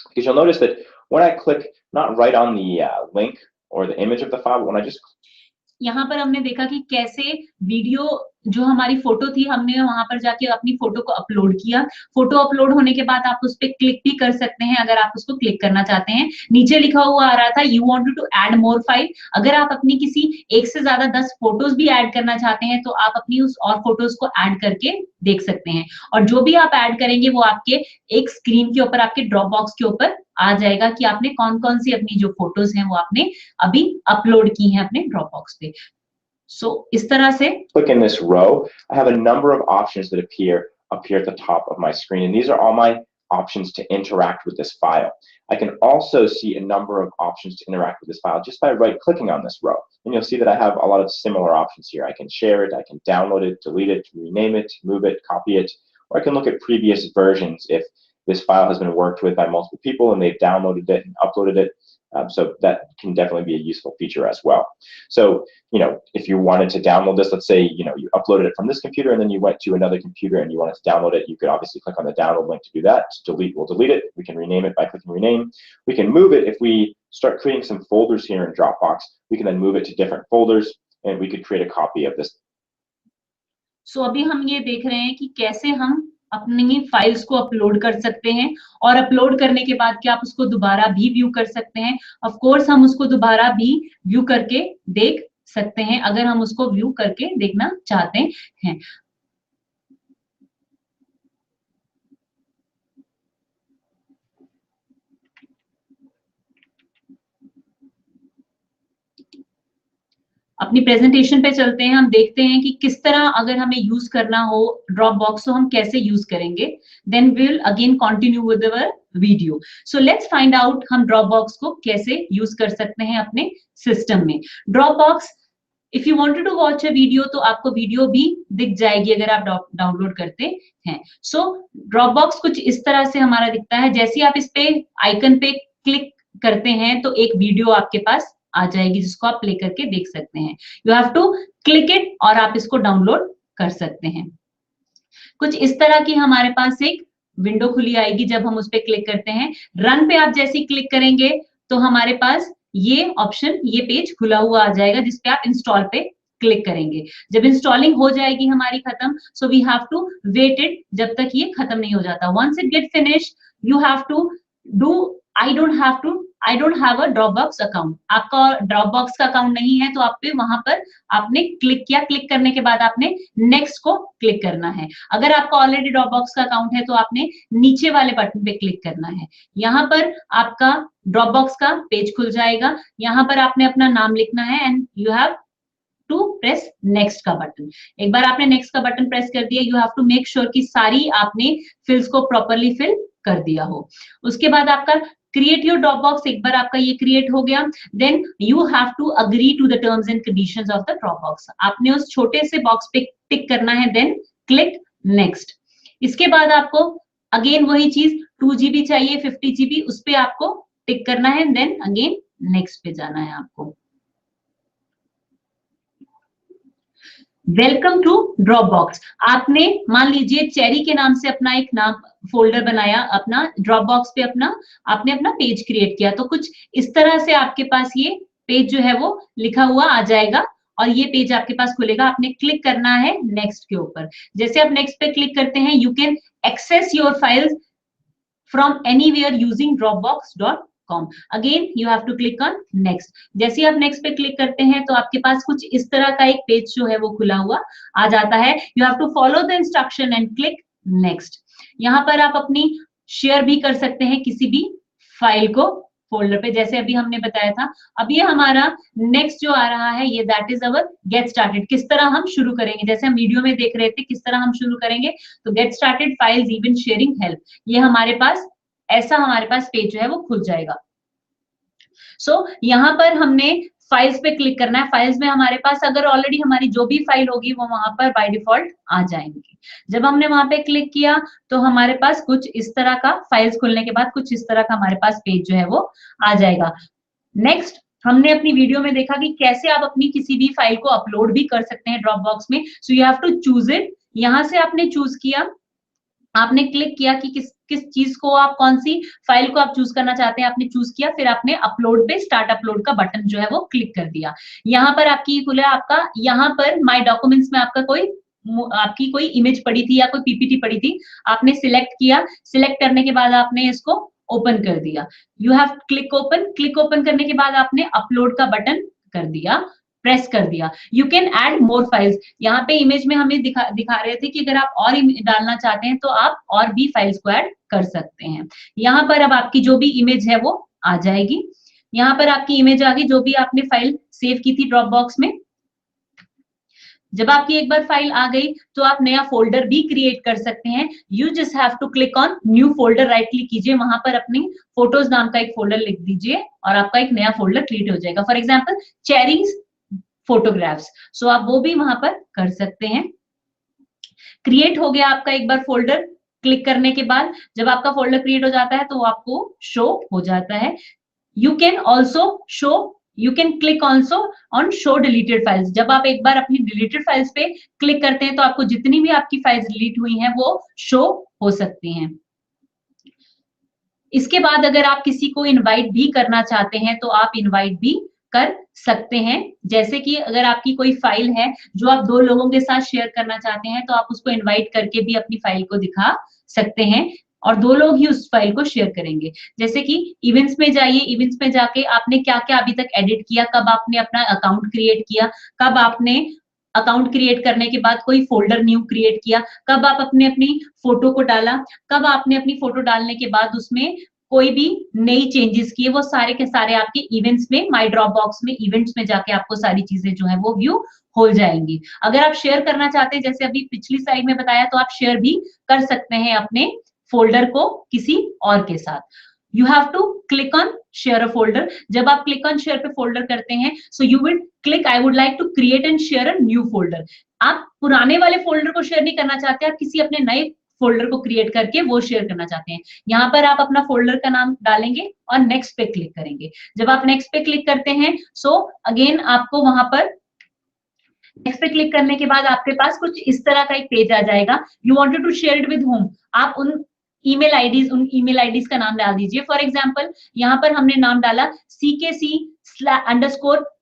because you'll notice that when I click not right on the link or the image of the file, but when I just यहाँ पर हमने देखा कि कैसे video जो हमारी photo थी हमने वहां पर जाके अपनी फोटो को अपलोड किया। फोटो अपलोड होने के बाद आप उस पर क्लिक भी कर सकते हैं अगर आप उसको क्लिक करना चाहते हैं। नीचे लिखा हुआ आ रहा था you wanted to add more file. अगर आप अपनी किसी एक से ज्यादा 10 फोटोज भी ऐड करना चाहते हैं तो आप अपनी उस और फोटोज को ऐड करके देख सकते हैं, और जो भी आप ऐड करेंगे वो आपके एक स्क्रीन के ऊपर आपके ड्रॉपबॉक्स के ऊपर आ जाएगा कि आपने कौन कौन सी अपनी जो फोटोज हैं वो आपने अभी अपलोड की हैं अपने ड्रॉपबॉक्स पे। So, इस तरह से click in this row, I have a number of options that appear up here at the top of my screen, and these are all my options to interact with this file. I can also see a number of options to interact with this file just by right-clicking on this row, and you'll see that I have a lot of similar options here. I can share it, I can download it, delete it, rename it, move it, copy it, or I can look at previous versions if this file has been worked with by multiple people and they've downloaded it and uploaded it. So that can definitely be a useful feature as well. So, if you wanted to download this, let's say, you uploaded it from this computer and then you went to another computer and you wanted to download it, you could obviously click on the download link to do that. To delete, we'll delete it. We can rename it by clicking rename. We can move it if we start creating some folders here in Dropbox. We can then move it to different folders and we could create a copy of this. So, अभी हम ये देख रहे हैं कि कैसे हम अपनी फाइल्स को अपलोड कर सकते हैं, और अपलोड करने के बाद क्या आप उसको दोबारा भी व्यू कर सकते हैं। ऑफ कोर्स हम उसको दोबारा भी व्यू करके देख सकते हैं अगर हम उसको व्यू करके देखना चाहते हैं। अपनी प्रेजेंटेशन पे चलते हैं, हम देखते हैं कि किस तरह अगर हमें यूज करना हो ड्रॉपबॉक्स तो हम कैसे यूज करेंगे। Then we will again continue with our video. So let's find out हम ड्रॉपबॉक्स को कैसे यूज कर सकते हैं अपने सिस्टम में। Dropbox if you wanted to watch a video तो आपको वीडियो भी दिख जाएगी अगर आप डाउनलोड करते हैं। सो ड्रॉपबॉक्स कुछ इस तरह से हमारा दिखता है। जैसे आप इस पे आइकन पे क्लिक करते हैं तो एक वीडियो आपके पास आ जाएगी जिसको आप प्ले करके देख सकते हैं। You have to click it और आप इसको डाउनलोड कर सकते हैं। कुछ इस तरह की हमारे पास एक विंडो खुली आएगी जब हम उस पे क्लिक करते हैं। रन पे आप जैसे ही क्लिक करेंगे तो हमारे पास ये ऑप्शन, ये पेज खुला हुआ आ जाएगा जिसपे आप इंस्टॉल पे क्लिक करेंगे। जब इंस्टॉलिंग हो जाएगी हमारी खत्म, so we have to wait it जब तक ये खत्म नहीं हो जाता। Once it get finish, you have to do, I don't have a Dropbox account. आपका ड्रॉपबॉक्स का अकाउंट नहीं है तो आप पे वहां पर आपने क्लिक किया, क्लिक करने के बाद आपने नेक्स्ट को क्लिक करना है। अगर आपका ऑलरेडी ड्रॉपबॉक्स का अकाउंट है तो आपने नीचे वाले बटन पे क्लिक करना है। यहाँ पर आपका ड्रॉपबॉक्स का पेज खुल जाएगा। यहाँ पर आपने अपना नाम लिखना है and you have to press next का बटन। एक बार आपने नेक्स्ट का बटन प्रेस कर दिया, you have to make sure कि सारी आपने फिल्स को प्रॉपरली फिल कर दिया हो। उसके बाद आपका क्रिएट योर ड्रॉपबॉक्स, एक बार आपका ये क्रिएट हो गया, then you have to agree to the terms and conditions of the Dropbox. आपने उस छोटे से बॉक्स पे टिक करना है, देन क्लिक नेक्स्ट। इसके बाद आपको अगेन वही चीज 2 GB चाहिए 50 GB, उस पे आपको टिक करना है, देन अगेन नेक्स्ट पे जाना है आपको। Welcome to Dropbox. आपने मान लीजिए चेरी के नाम से अपना एक नाम फोल्डर बनाया, अपना ड्रॉपबॉक्स पे आपने अपना पेज क्रिएट किया, तो कुछ इस तरह से आपके पास ये पेज जो है वो लिखा हुआ आ जाएगा और ये पेज आपके पास खुलेगा। आपने क्लिक करना है नेक्स्ट के ऊपर। जैसे आप नेक्स्ट पे क्लिक करते हैं, you can access your files from anywhere using dropbox.com। Again you have to click on next. जैसे आप नेक्स्ट पे क्लिक करते हैं तो आपके पास कुछ इस तरह का एक पेज जो है वो खुला हुआ आ जाता है। You have to follow the instruction and click next. यहाँ पर आप अपनी शेयर भी कर सकते हैं किसी भी फाइल को फोल्डर पे, जैसे अभी हमने बताया था। अब ये हमारा नेक्स्ट जो आ रहा है, ये that is our get started. किस तरह हम शुरू करेंगे, जैसे हम वीडियो में देख रहे थे किस तरह हम शुरू करेंगे, तो get started files event sharing help, ये हमारे पास ऐसा हमारे पास पेज जो है वो खुल जाएगा। सो यहाँ पर हमने फाइल्स पे क्लिक करना है। फाइल्स में हमारे पास अगर ऑलरेडी हमारी जो भी फाइल होगी वो वहां पर बाय डिफॉल्ट आ जाएंगी। जब हमने वहां पे क्लिक किया तो हमारे पास कुछ इस तरह का, फाइल्स खुलने के बाद कुछ इस तरह का हमारे पास पेज जो है वो आ जाएगा। नेक्स्ट, हमने अपनी वीडियो में देखा कि कैसे आप अपनी किसी भी फाइल को अपलोड भी कर सकते हैं ड्रॉपबॉक्स में। So you have to choose it. यहां से आपने चूज किया, आपने क्लिक किया कि किस चीज को आप, कौन सी फाइल को आप चूज करना चाहते हैं, आपने चूज किया, फिर आपने अपलोड पे स्टार्ट अपलोड का बटन जो है वो क्लिक कर दिया। यहाँ पर आपकी खुला आपका, यहाँ पर माय डॉक्यूमेंट्स में आपकी कोई इमेज पड़ी थी या कोई पीपीटी पड़ी थी, आपने सिलेक्ट किया। सिलेक्ट करने के बाद आपने इसको ओपन कर दिया। You have click open. Click open करने के बाद आपने अपलोड का बटन कर दिया, प्रेस कर दिया। You can add more files. यहाँ पे इमेज में हमें दिखा रहे थे कि अगर आप और डालना चाहते हैं तो आप और भी फाइल्स को ऐड कर सकते हैं। यहाँ पर अब आपकी जो भी इमेज है वो आ जाएगी। यहाँ पर आपकी इमेज आ गई, जो भी आपने फाइल सेव की थी ड्रॉपबॉक्स में। जब आपकी एक बार फाइल आ गई तो आप नया फोल्डर भी क्रिएट कर सकते हैं। You just have to click on new folder, right click कीजिए, वहां पर अपनी फोटोज नाम का एक फोल्डर लिख दीजिए और आपका एक नया फोल्डर क्रिएट हो जाएगा। फॉर एग्जाम्पल चेरीज फोटोग्राफ्स, सो आप वो भी वहां पर कर सकते हैं। क्रिएट हो गया आपका एक बार फोल्डर। क्लिक करने के बाद जब आपका फोल्डर क्रिएट हो जाता है तो वो आपको शो हो जाता है। You can also show, you can click also on show deleted files. जब आप एक बार अपनी डिलीटेड फाइल्स पे क्लिक करते हैं तो आपको जितनी भी आपकी फाइल्स डिलीट हुई हैं वो शो हो सकती हैं। इसके बाद अगर आप किसी को इनवाइट भी करना चाहते हैं तो आप इनवाइट भी कर सकते हैं। जैसे कि अगर आपकी कोई फाइल है जो आप 2 लोगों के साथ शेयर करना चाहते हैं तो आप उसको इनवाइट करके भी अपनी फाइल को दिखा सकते हैं और 2 लोग ही उस फाइल को शेयर करेंगे। जैसे कि इवेंट्स में जाइए, इवेंट्स में जाके आपने क्या क्या अभी तक एडिट किया, कब आपने अपना अकाउंट क्रिएट किया, कब आपने अकाउंट क्रिएट करने के बाद कोई फोल्डर न्यू क्रिएट किया, कब आप अपनी फोटो को डाला, कब आपने अपनी फोटो डालने के बाद उसमें कोई भी नई चेंजेस किए, वो सारे के सारे आपके इवेंट्स में, माय ड्रॉपबॉक्स में इवेंट्स में जाके आपको सारी चीजें जो है वो व्यू हो जाएंगी। अगर आप शेयर करना चाहते हैं, जैसे अभी पिछली स्लाइड में बताया, तो आप शेयर भी कर सकते हैं अपने फोल्डर को किसी और के साथ। You have to click on share a folder. जब आप क्लिक ऑन शेयर पे फोल्डर करते हैं, so you will click I would like to create and share a new folder. आप पुराने वाले फोल्डर को शेयर नहीं करना चाहते, आप किसी अपने नए फोल्डर को क्रिएट करके वो शेयर करना चाहते हैं। यहाँ पर आप अपना फोल्डर का नाम डालेंगे और नेक्स्ट पे क्लिक करेंगे। जब आप नेक्स्ट पे क्लिक करते हैं, सो अगेन आपको वहां पर नेक्स्ट पे क्लिक करने के बाद आपके पास कुछ इस तरह का एक पेज आ जाएगा। You wanted to share it with home. आप उन ईमेल आईडीज का नाम डाल दीजिए। फॉर एग्जाम्पल यहाँ पर हमने नाम डाला CKC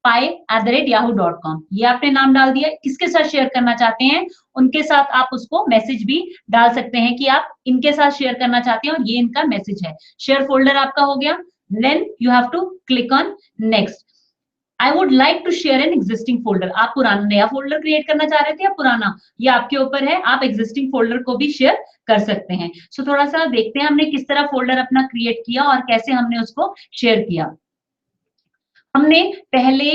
_pi@yahoo.com, ये आपने नाम डाल दिया। किसके साथ शेयर करना चाहते हैं उनके साथ आप उसको मैसेज भी डाल सकते हैं कि आप इनके साथ शेयर करना चाहते हैं और ये इनका मैसेज है। शेयर फोल्डर आपका हो गया। Then you have to click on next. I would like to share an existing folder, आप पुराना नया फोल्डर क्रिएट करना चाह रहे थे या पुराना, ये आपके ऊपर है। आप एग्जिस्टिंग फोल्डर को भी शेयर कर सकते हैं। सो थोड़ा सा देखते हैं हमने किस तरह फोल्डर अपना क्रिएट किया और कैसे हमने उसको शेयर किया। हमने पहले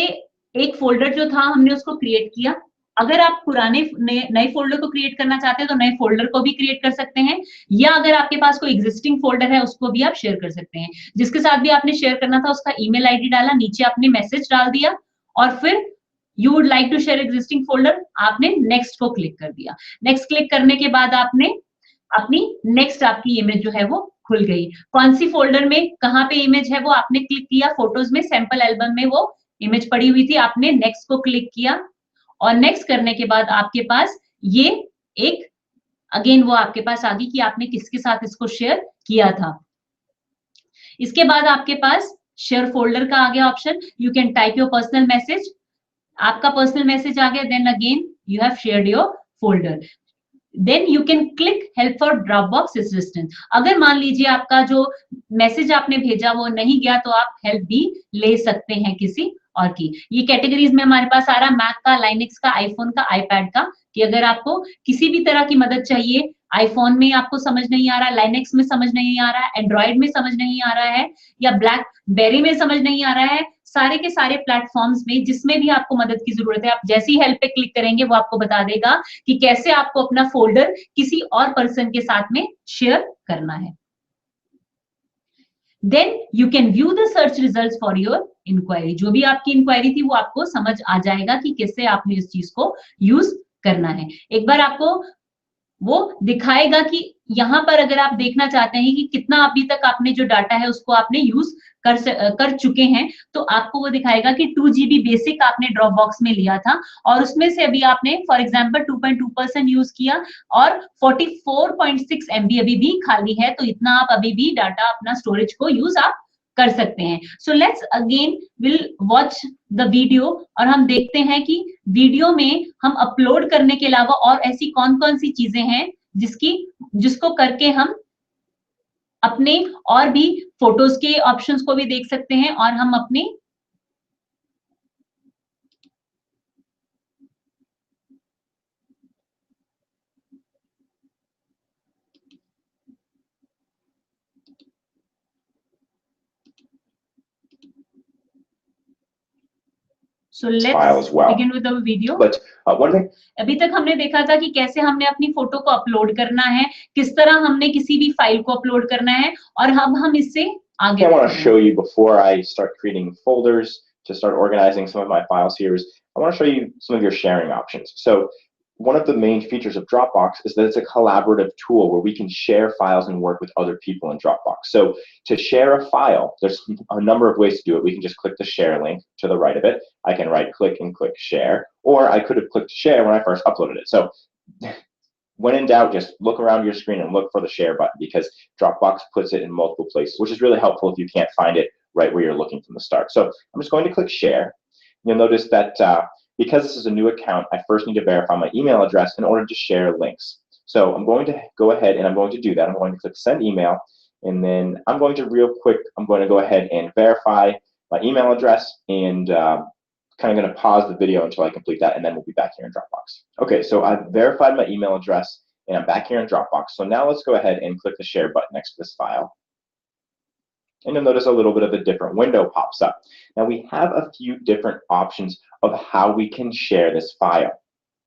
एक फोल्डर जो था हमने उसको क्रिएट किया। अगर आप पुराने नए फोल्डर को क्रिएट करना चाहते हैं तो नए फोल्डर को भी क्रिएट कर सकते हैं, या अगर आपके पास कोई एग्जिस्टिंग फोल्डर है उसको भी आप शेयर कर सकते हैं। जिसके साथ भी आपने शेयर करना था उसका ईमेल आईडी डाला, नीचे आपने मैसेज डाल दिया और फिर you would like to share existing folder, आपने नेक्स्ट को क्लिक कर दिया। नेक्स्ट क्लिक करने के बाद आपने अपनी नेक्स्ट आपकी इमेज जो है वो खुल गई। कौन सी फोल्डर में कहाँ पे इमेज है वो आपने क्लिक किया, फोटोज में सैंपल एल्बम में वो इमेज पड़ी हुई थी, आपने नेक्स्ट को क्लिक किया और नेक्स्ट करने के बाद आपके पास ये एक अगेन वो आपके पास आ गई कि आपने किसके साथ इसको शेयर किया था। इसके बाद आपके पास शेयर फोल्डर का आ गया option, you can type your personal message, आपका पर्सनल मैसेज आ गया। Then again you have shared your folder. Then you can click help for Dropbox assistant. अगर मान लीजिए आपका जो मैसेज आपने भेजा वो नहीं गया तो आप हेल्प भी ले सकते हैं किसी और की। ये कैटेगरीज में हमारे पास आ रहा मैक का, लाइनक्स का, आईफोन का, आईपैड का, कि अगर आपको किसी भी तरह की मदद चाहिए, आईफोन में आपको समझ नहीं आ रहा, लाइनक्स में समझ नहीं आ रहा, एंड्रॉइड में समझ नहीं आ रहा है, या ब्लैकबेरी में समझ नहीं आ रहा है, सारे के सारे प्लेटफॉर्म्स में जिसमें भी आपको मदद की जरूरत है, आप जैसी हेल्प पे क्लिक करेंगे वो आपको बता देगा कि कैसे आपको अपना फोल्डर किसी और पर्सन के साथ में शेयर करना है। Then you can view the search results for your inquiry, जो भी आपकी इंक्वायरी थी वो आपको समझ आ जाएगा कि कैसे आपने इस चीज को यूज करना है। एक बार आपको वो दिखाएगा कि यहाँ पर अगर आप देखना चाहते हैं कि कितना अभी तक आपने जो डाटा है उसको आपने यूज कर चुके हैं, तो आपको वो दिखाएगा कि 2 GB बेसिक आपने ड्रॉप बॉक्स में लिया था और उसमें से अभी आपने फॉर एग्जांपल 2.2% यूज किया और 44.6 MB अभी भी खाली है, तो इतना आप अभी भी डाटा अपना स्टोरेज को यूज आप कर सकते हैं। So let's again will watch the video और हम देखते हैं कि वीडियो में हम अपलोड करने के अलावा और ऐसी कौन कौन सी चीजें हैं जिसको करके हम अपने और भी फोटोज के ऑप्शंस को भी देख सकते हैं और हम अपने So let's begin with the video. But one thing, अभी तक हमने देखा था कि कैसे हमने अपनी फोटो को अपलोड करना है, किस तरह हमने किसी भी फाइल को अपलोड करना है, और हम इससे आगे I want to show you before I start creating folders to start organizing some of my files here is I want to show you some of your sharing options. So one of the main features of Dropbox is that it's a collaborative tool where we can share files and work with other people in Dropbox. So to share a file, there's a number of ways to do it. We can just click the share link to the right of it. I can right click and click share, or I could have clicked share when I first uploaded it. So when in doubt, just look around your screen and look for the share button because Dropbox puts it in multiple places, which is really helpful if you can't find it right where you're looking from the start. So I'm just going to click share. You'll notice that because this is a new account, I first need to verify my email address in order to share links. So I'm going to go ahead and I'm going to do that. I'm going to click send email, and then I'm going to I'm going to go ahead and verify my email address, and kind of going to pause the video until I complete that, and then we'll be back here in Dropbox. Okay, so I've verified my email address and I'm back here in Dropbox. So now let's go ahead and click the share button next to this file. And you'll notice a little bit of a different window pops up. Now we have a few different options of how we can share this file.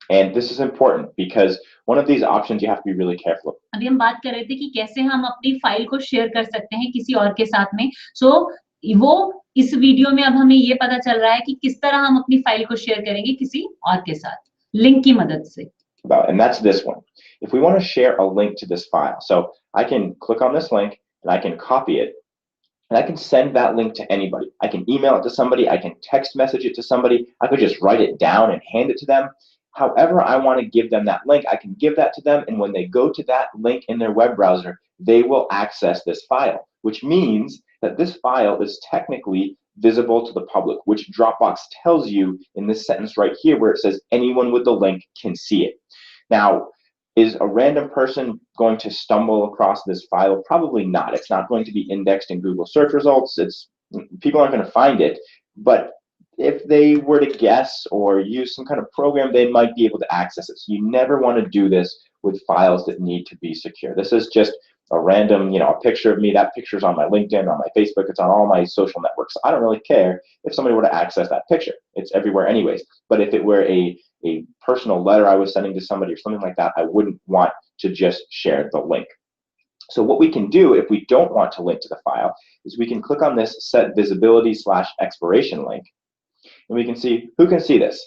And this is important because one of these options you have to be really careful of. अभी हम बात कर रहे थे कि कैसे हम अपनी फाइल को शेयर कर सकते हैं किसी और के साथ में। सो वो इस वीडियो में अब हमें ये पता चल रहा है कि किस तरह हम अपनी फाइल को शेयर करेंगे किसी और के साथ लिंक की मदद से। And that's this one. If we want to share a link to this file, so I can click on this link and I can copy it. And I can send that link to anybody. I can email it to somebody. I can text message it to somebody. I could just write it down and hand it to them. However I want to give them that link, I can give that to them. And when they go to that link in their web browser, they will access this file, which means that this file is technically visible to the public, which Dropbox tells you in this sentence right here where it says anyone with the link can see it. Now, is a random person going to stumble across this file? Probably not. It's not going to be indexed in Google search results. People aren't going to find it. But if they were to guess or use some kind of program, they might be able to access it. So you never want to do this with files that need to be secure. This is just a random, a picture of me. That picture's on my LinkedIn, on my Facebook. It's on all my social networks. I don't really care if somebody were to access that picture. It's everywhere anyways. But if it were a personal letter I was sending to somebody or something like that, I wouldn't want to just share the link. So what we can do if we don't want to link to the file is we can click on this set visibility / expiration link, and we can see who can see this.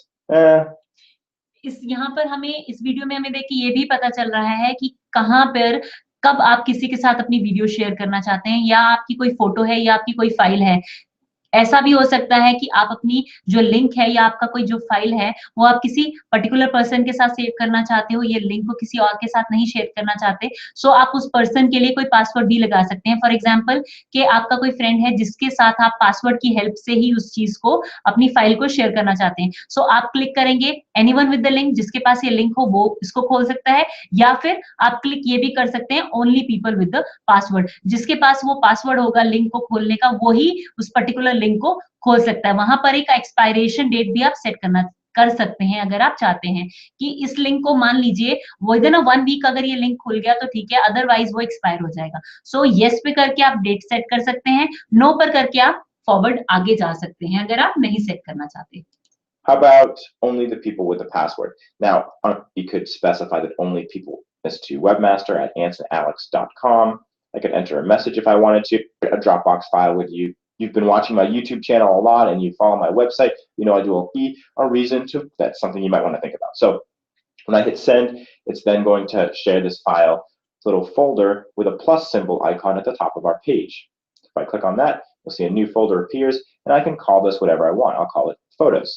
यहाँ पर हमें इस video में हमें देख के ये भी पता चल रहा है कि कहाँ पर कब आप किसी के साथ अपनी वीडियो शेयर करना चाहते हैं, या आपकी कोई फोटो है या आपकी कोई फाइल है। ऐसा भी हो सकता है कि आप अपनी जो लिंक है या आपका कोई जो फाइल है वो आप किसी पर्टिकुलर पर्सन के साथ सेव करना चाहते हो, ये लिंक को किसी और के साथ नहीं शेयर करना चाहते, सो आप उस पर्सन के लिए कोई पासवर्ड भी लगा सकते हैं। फॉर एग्जांपल कि आपका कोई फ्रेंड है जिसके साथ आप पासवर्ड की हेल्प से ही उस चीज को, अपनी फाइल को शेयर करना चाहते हैं, सो आप क्लिक करेंगे एनीवन विद द लिंक, जिसके पास ये लिंक हो वो इसको खोल सकता है, या फिर आप क्लिक ये भी कर सकते हैं only people with the password, जिसके पास वो पासवर्ड होगा लिंक को खोलने का, वो ही उस पर्टिकुलर लिंक को खोल सकता है। वहां पर एक एक्सपायरेशन डेट भी आप सेट कर सकते हैं अगर आप चाहते हैं कि इस लिंक को, मान लीजिए विद इन 1 वीक अगर ये लिंक खुल गया तो ठीक है, अदरवाइज वो एक्सपायर हो जाएगा। सो यस पे करके आप डेट सेट कर सकते हैं, नो पर करके आप फॉरवर्ड आगे जा सकते हैं अगर आप नहीं सेट करना चाहते। How about only the people with the password? Now, you could specify that only people is to webmaster@ansonalex.com. I could enter a message if I wanted to, a Dropbox file with you. You've been watching my YouTube channel a lot and you follow my website, I do a reason to, that's something you might want to think about. So when I hit send, it's then going to share this file, little folder with a plus symbol icon at the top of our page. If I click on that, you'll see a new folder appears, and I can call this whatever I want. I'll call it photos.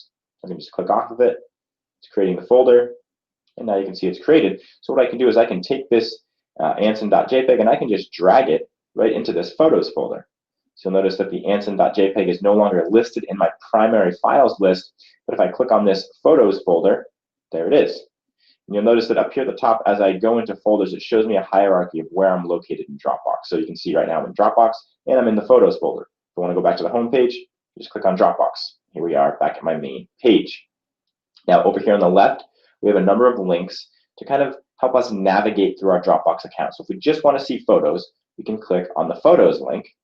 I can just click off of it. It's creating the folder, and now you can see it's created. So what I can do is I can take this Anson.jpg and I can just drag it right into this photos folder. So you'll notice that the Anson.jpg is no longer listed in my primary files list, but if I click on this photos folder, there it is. And you'll notice that up here at the top, as I go into folders, it shows me a hierarchy of where I'm located in Dropbox. So you can see right now I'm in Dropbox, and I'm in the photos folder. If I want to go back to the home page, just click on Dropbox. Here we are back at my main page. Now over here on the left, we have a number of links to kind of help us navigate through our Dropbox account. So if we just want to see photos, we can click on the photos link.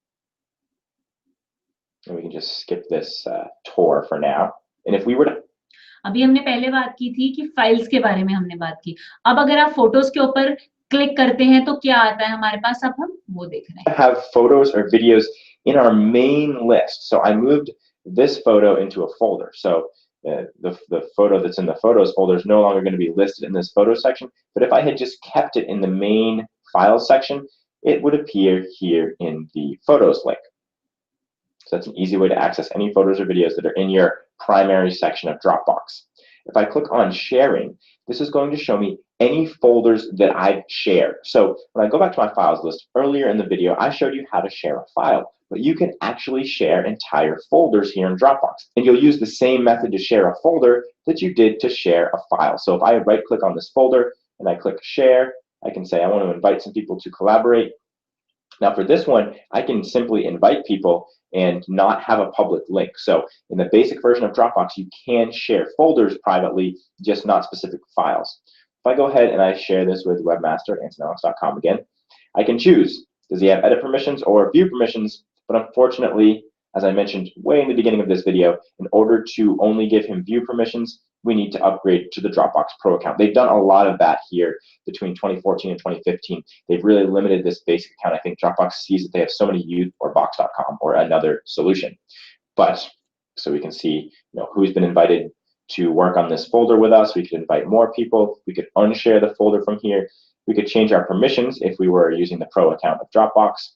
And we can just skip this tour for now. And if we were to अभी हमने पहले बात की थी कि files के बारे में हमने बात की। अब अगर आप फोटोज के ऊपर क्लिक करते हैं तो क्या आता है हमारे पास, अब हम वो देख रहे हैं। Have photos or videos in our main list. So I moved this photo into a folder. So the photo that's in the photos folder is no longer going to be listed in this photo section. But if I had just kept it in the main files section, it would appear here in the photos link. So that's an easy way to access any photos or videos that are in your primary section of Dropbox. If I click on sharing, this is going to show me any folders that I've shared. So when I go back to my files list, earlier in the video, I showed you how to share a file, but you can actually share entire folders here in Dropbox. And you'll use the same method to share a folder that you did to share a file. So if I right click on this folder and I click share, I can say I want to invite some people to collaborate. Now for this one, I can simply invite people and not have a public link. So in the basic version of Dropbox, you can share folders privately, just not specific files. If I go ahead and I share this with webmaster@ansonalex.com again, I can choose, does he have edit permissions or view permissions? But unfortunately, as I mentioned way in the beginning of this video, in order to only give him view permissions, we need to upgrade to the Dropbox Pro account. They've done a lot of that here between 2014 and 2015. They've really limited this basic account. I think Dropbox sees that they have so many used, or Box.com or another solution. But so we can see who's been invited to work on this folder with us. We could invite more people. We could unshare the folder from here. We could change our permissions if we were using the Pro account of Dropbox.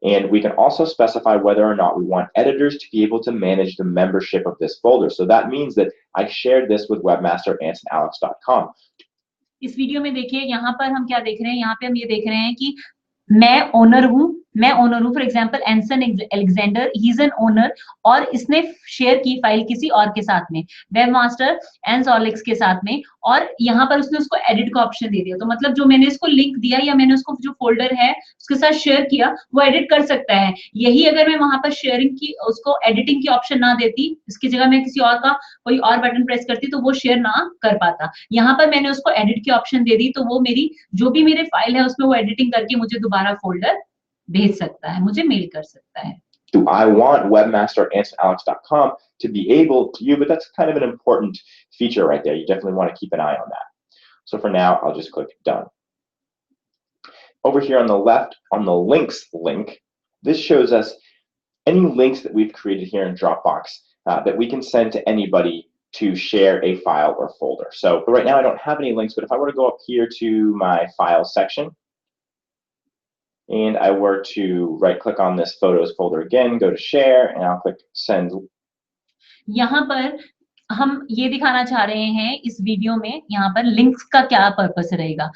And we can also specify whether or not we want editors to be able to manage the membership of this folder. So that means that I shared this with webmaster@ansonalex.com. इस video में देखिए यहाँ पर हम क्या देख रहे हैं, यहाँ पे हम ये देख रहे हैं कि मैं ओनर हूँ मैं ओनर हूँ, for example एंसन Alexander, he is an owner, और इसने शेयर की फाइल किसी और के साथ में, वेब मास्टर एंस ऑलिक्स के साथ में, और यहाँ पर उसने उसको एडिट का ऑप्शन दे दिया। तो मतलब जो मैंने इसको लिंक दिया या मैंने उसको जो फोल्डर है उसके साथ शेयर किया, वो एडिट कर सकता है। यही अगर मैं वहां पर शेयरिंग की, उसको एडिटिंग की ऑप्शन ना देती, इसकी जगह मैं किसी और का कोई और बटन प्रेस करती, तो वो शेयर ना कर पाता। यहाँ पर मैंने उसको एडिट की ऑप्शन दे दी, तो वो मेरी जो भी मेरे फाइल है उसमें वो एडिटिंग करके मुझे दोबारा फोल्डर भेज सकता है, मुझे मेल कर सकता है। Do I want webmaster@ansonalex.com to be able to you? But that's kind of an important feature right there. You definitely want to keep an eye on that. So for now, I'll just click done. Over here on the left, on the links link, this shows us any links that we've created here in Dropbox that we can send to anybody to share a file or folder. So right now I don't have any links, but if I were to go up here to my file section, and I were to right click on this photos folder again, go to share, and I'll click send. यहाँ पर हम ये दिखाना चाह रहे हैं इस video में, यहाँ पर लिंक्स का क्या पर्पस रहेगा।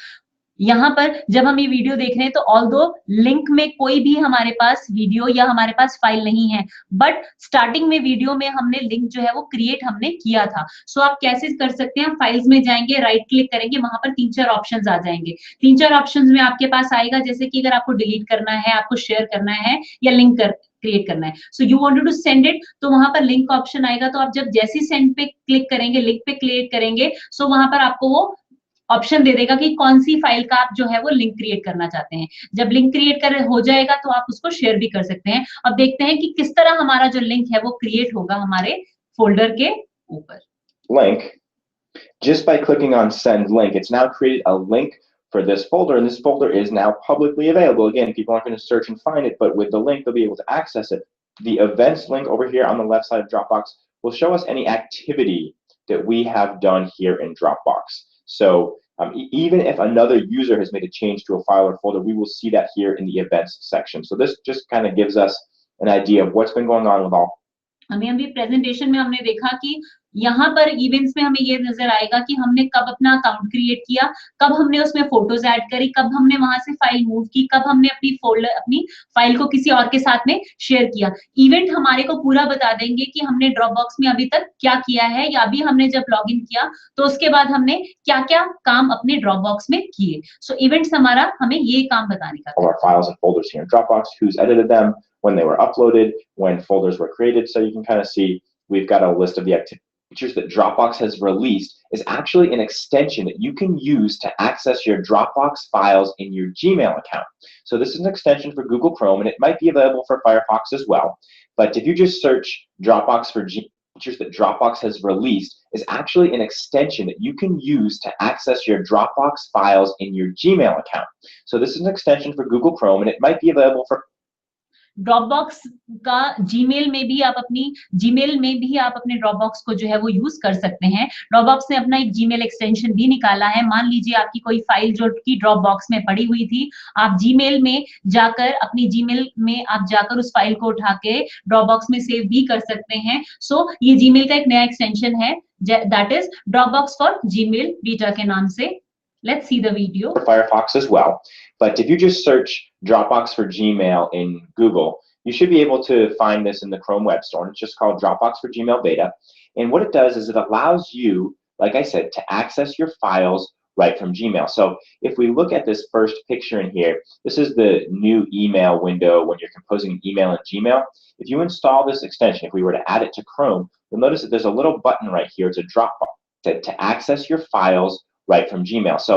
यहाँ पर जब हम ये वीडियो देख रहे हैं तो ऑल्दो लिंक में कोई भी हमारे पास वीडियो या हमारे पास फाइल नहीं है, बट स्टार्टिंग में वीडियो में हमने लिंक जो है वो क्रिएट हमने किया था। सो आप कैसे कर सकते हैं, फाइल्स में जाएंगे, राइट क्लिक करेंगे, वहां पर 3-4 ऑप्शंस आ जाएंगे। 3-4 ऑप्शंस में आपके पास आएगा, जैसे कि अगर आपको डिलीट करना है, आपको शेयर करना है या लिंक क्रिएट करना है। So you wanted to send it, तो वहां पर लिंक ऑप्शन आएगा, तो आप जब जैसे सेंड पे क्लिक करेंगे, लिंक पे क्लिक करेंगे, सो वहां पर आपको वो ऑप्शन दे देगा कि कौन सी फाइल का आप जो है वो लिंक क्रिएट करना चाहते हैं। जब लिंक क्रिएट कर हो जाएगा तो आप उसको शेयर भी कर सकते हैं। अब देखते हैं कि किस तरह हमारा जो लिंक है वो क्रिएट होगा हमारे फोल्डर के ऊपर। Link, just by clicking on send link, it's now created a link for this folder, and this folder is now publicly available. Again, people aren't going to search and find it, but with the link, they'll be able to access it. The events link over here on the left side of Dropbox will show us any activity that we have done here in Dropbox. So even if another user has made a change to a file or folder, we will see that here in the events section. So this just kind of gives us an idea of what's been going on with all. हमें अभी presentation में हमने देखा कि यहाँ पर events में हमें ये नजर आएगा कि हमने कब अपना अकाउंट क्रिएट किया, कब हमने उसमें फोटोज ऐड करी, कब हमने वहां से फाइल मूव की, कब हमने अपनी फाइल को किसी और के साथ में शेयर किया। इवेंट हमारे को पूरा बता देंगे कि हमने ड्रॉपबॉक्स में अभी तक क्या किया है, या अभी हमने जब लॉग इन किया तो उसके बाद हमने क्या क्या काम अपने ड्रॉपबॉक्स में किए। सो इवेंट्स हमारा हमें ये काम बताने का। All our files and folders here in Dropbox, who's edited them, when they were uploaded, when folders were created. So you can kind of see we've got a list of the features that Dropbox has released is actually an extension that you can use to access your Dropbox files in your Gmail account. So this is an extension for Google Chrome, and it might be available for Firefox as well. But if you just search Dropbox for features that Dropbox has released is actually an extension that you can use to access your Dropbox files in your Gmail account. So this is an extension for Google Chrome, and it might be available for Dropbox का Gmail में भी आप अपने Dropbox को जो है वो use कर सकते हैं। ड्रॉपबॉक्स ने अपना एक जीमेल एक्सटेंशन भी निकाला है। मान लीजिए आपकी कोई फाइल जो कि ड्रॉपबॉक्स में पड़ी हुई थी, आप जीमेल में जाकर अपनी जीमेल में आप जाकर उस फाइल को उठा के ड्रॉपबॉक्स में सेव भी कर सकते हैं। सो ये जीमेल का एक नया एक्सटेंशन है, that is Dropbox for Gmail beta के नाम से। Let's see the video. For Firefox as well. But if you just search Dropbox for Gmail in Google, you should be able to find this in the Chrome Web Store. It's just called Dropbox for Gmail Beta. And what it does is it allows you, like I said, to access your files right from Gmail. So if we look at this first picture in here, this is the new email window when you're composing an email in Gmail. If you install this extension, if we were to add it to Chrome, you'll notice that there's a little button right here. It's a Dropbox to access your files right from Gmail. So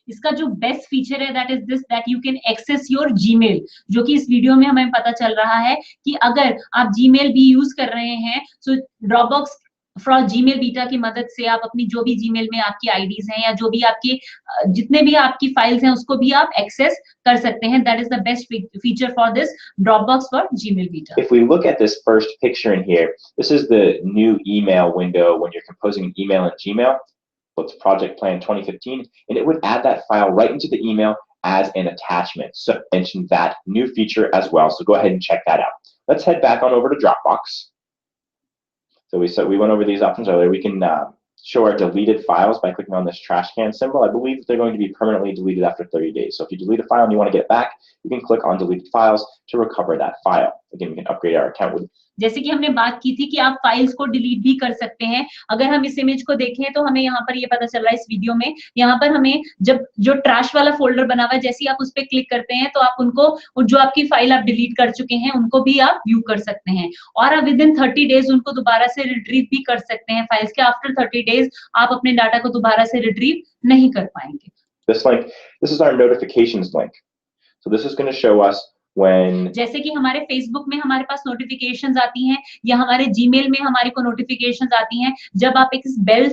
इसका जो best feature है that is this, that you can access your Gmail, जो कि इस video में हमें पता चल रहा है कि अगर आप जीमेल भी यूज कर रहे हैं, सो ड्रॉपबॉक्स फॉर जीमेल बीटा की मदद से आप अपनी जो भी जीमेल में आपकी आईडीज हैं या जो भी आपकी जितने भी आपकी फाइल्स हैं उसको भी आप एक्सेस कर सकते हैं। That is the best feature for this Dropbox for Gmail beta. If we look at this first picture in here, this is the new email window when you're composing an email in Gmail. It's Project Plan 2015, and it would add that file right into the email as an attachment. So I mentioned that new feature as well. So go ahead and check that out. Let's head back on over to Dropbox. So we went over these options earlier. We can show our deleted files by clicking on this trash can symbol. I believe that they're going to be permanently deleted after 30 days. So if you delete a file and you want to get it back, you can click on deleted files to recover that file. Again, we can upgrade our account with. जैसे कि हमने बात की थी कि आप files को delete भी कर सकते हैं। अगर हम इस इमेज को देखें तो हमें यहाँ पर ये पता चल रहा है इस वीडियो में, यहाँ पर हमें जब जो ट्रैश वाला फोल्डर बना हुआ है, जैसे ही आप उस पर क्लिक करते हैं तो आप उनको जो आपकी फाइल आप डिलीट कर चुके हैं उनको भी आप व्यू कर सकते हैं, और आप विद इन 30 डेज उनको दोबारा से रिट्रीव भी कर सकते हैं फाइल्स के। आफ्टर 30 डेज आप अपने डाटा को दोबारा से रिट्रीव नहीं कर पाएंगे। This is our notifications link. So this is going to show us when, जैसे कि हमारे फेसबुक में हमारे पास नोटिफिकेशंस आती हैं या हमारे जीमेल में हमारे को नोटिफिकेशंस आती हैं, जब आप एक बेल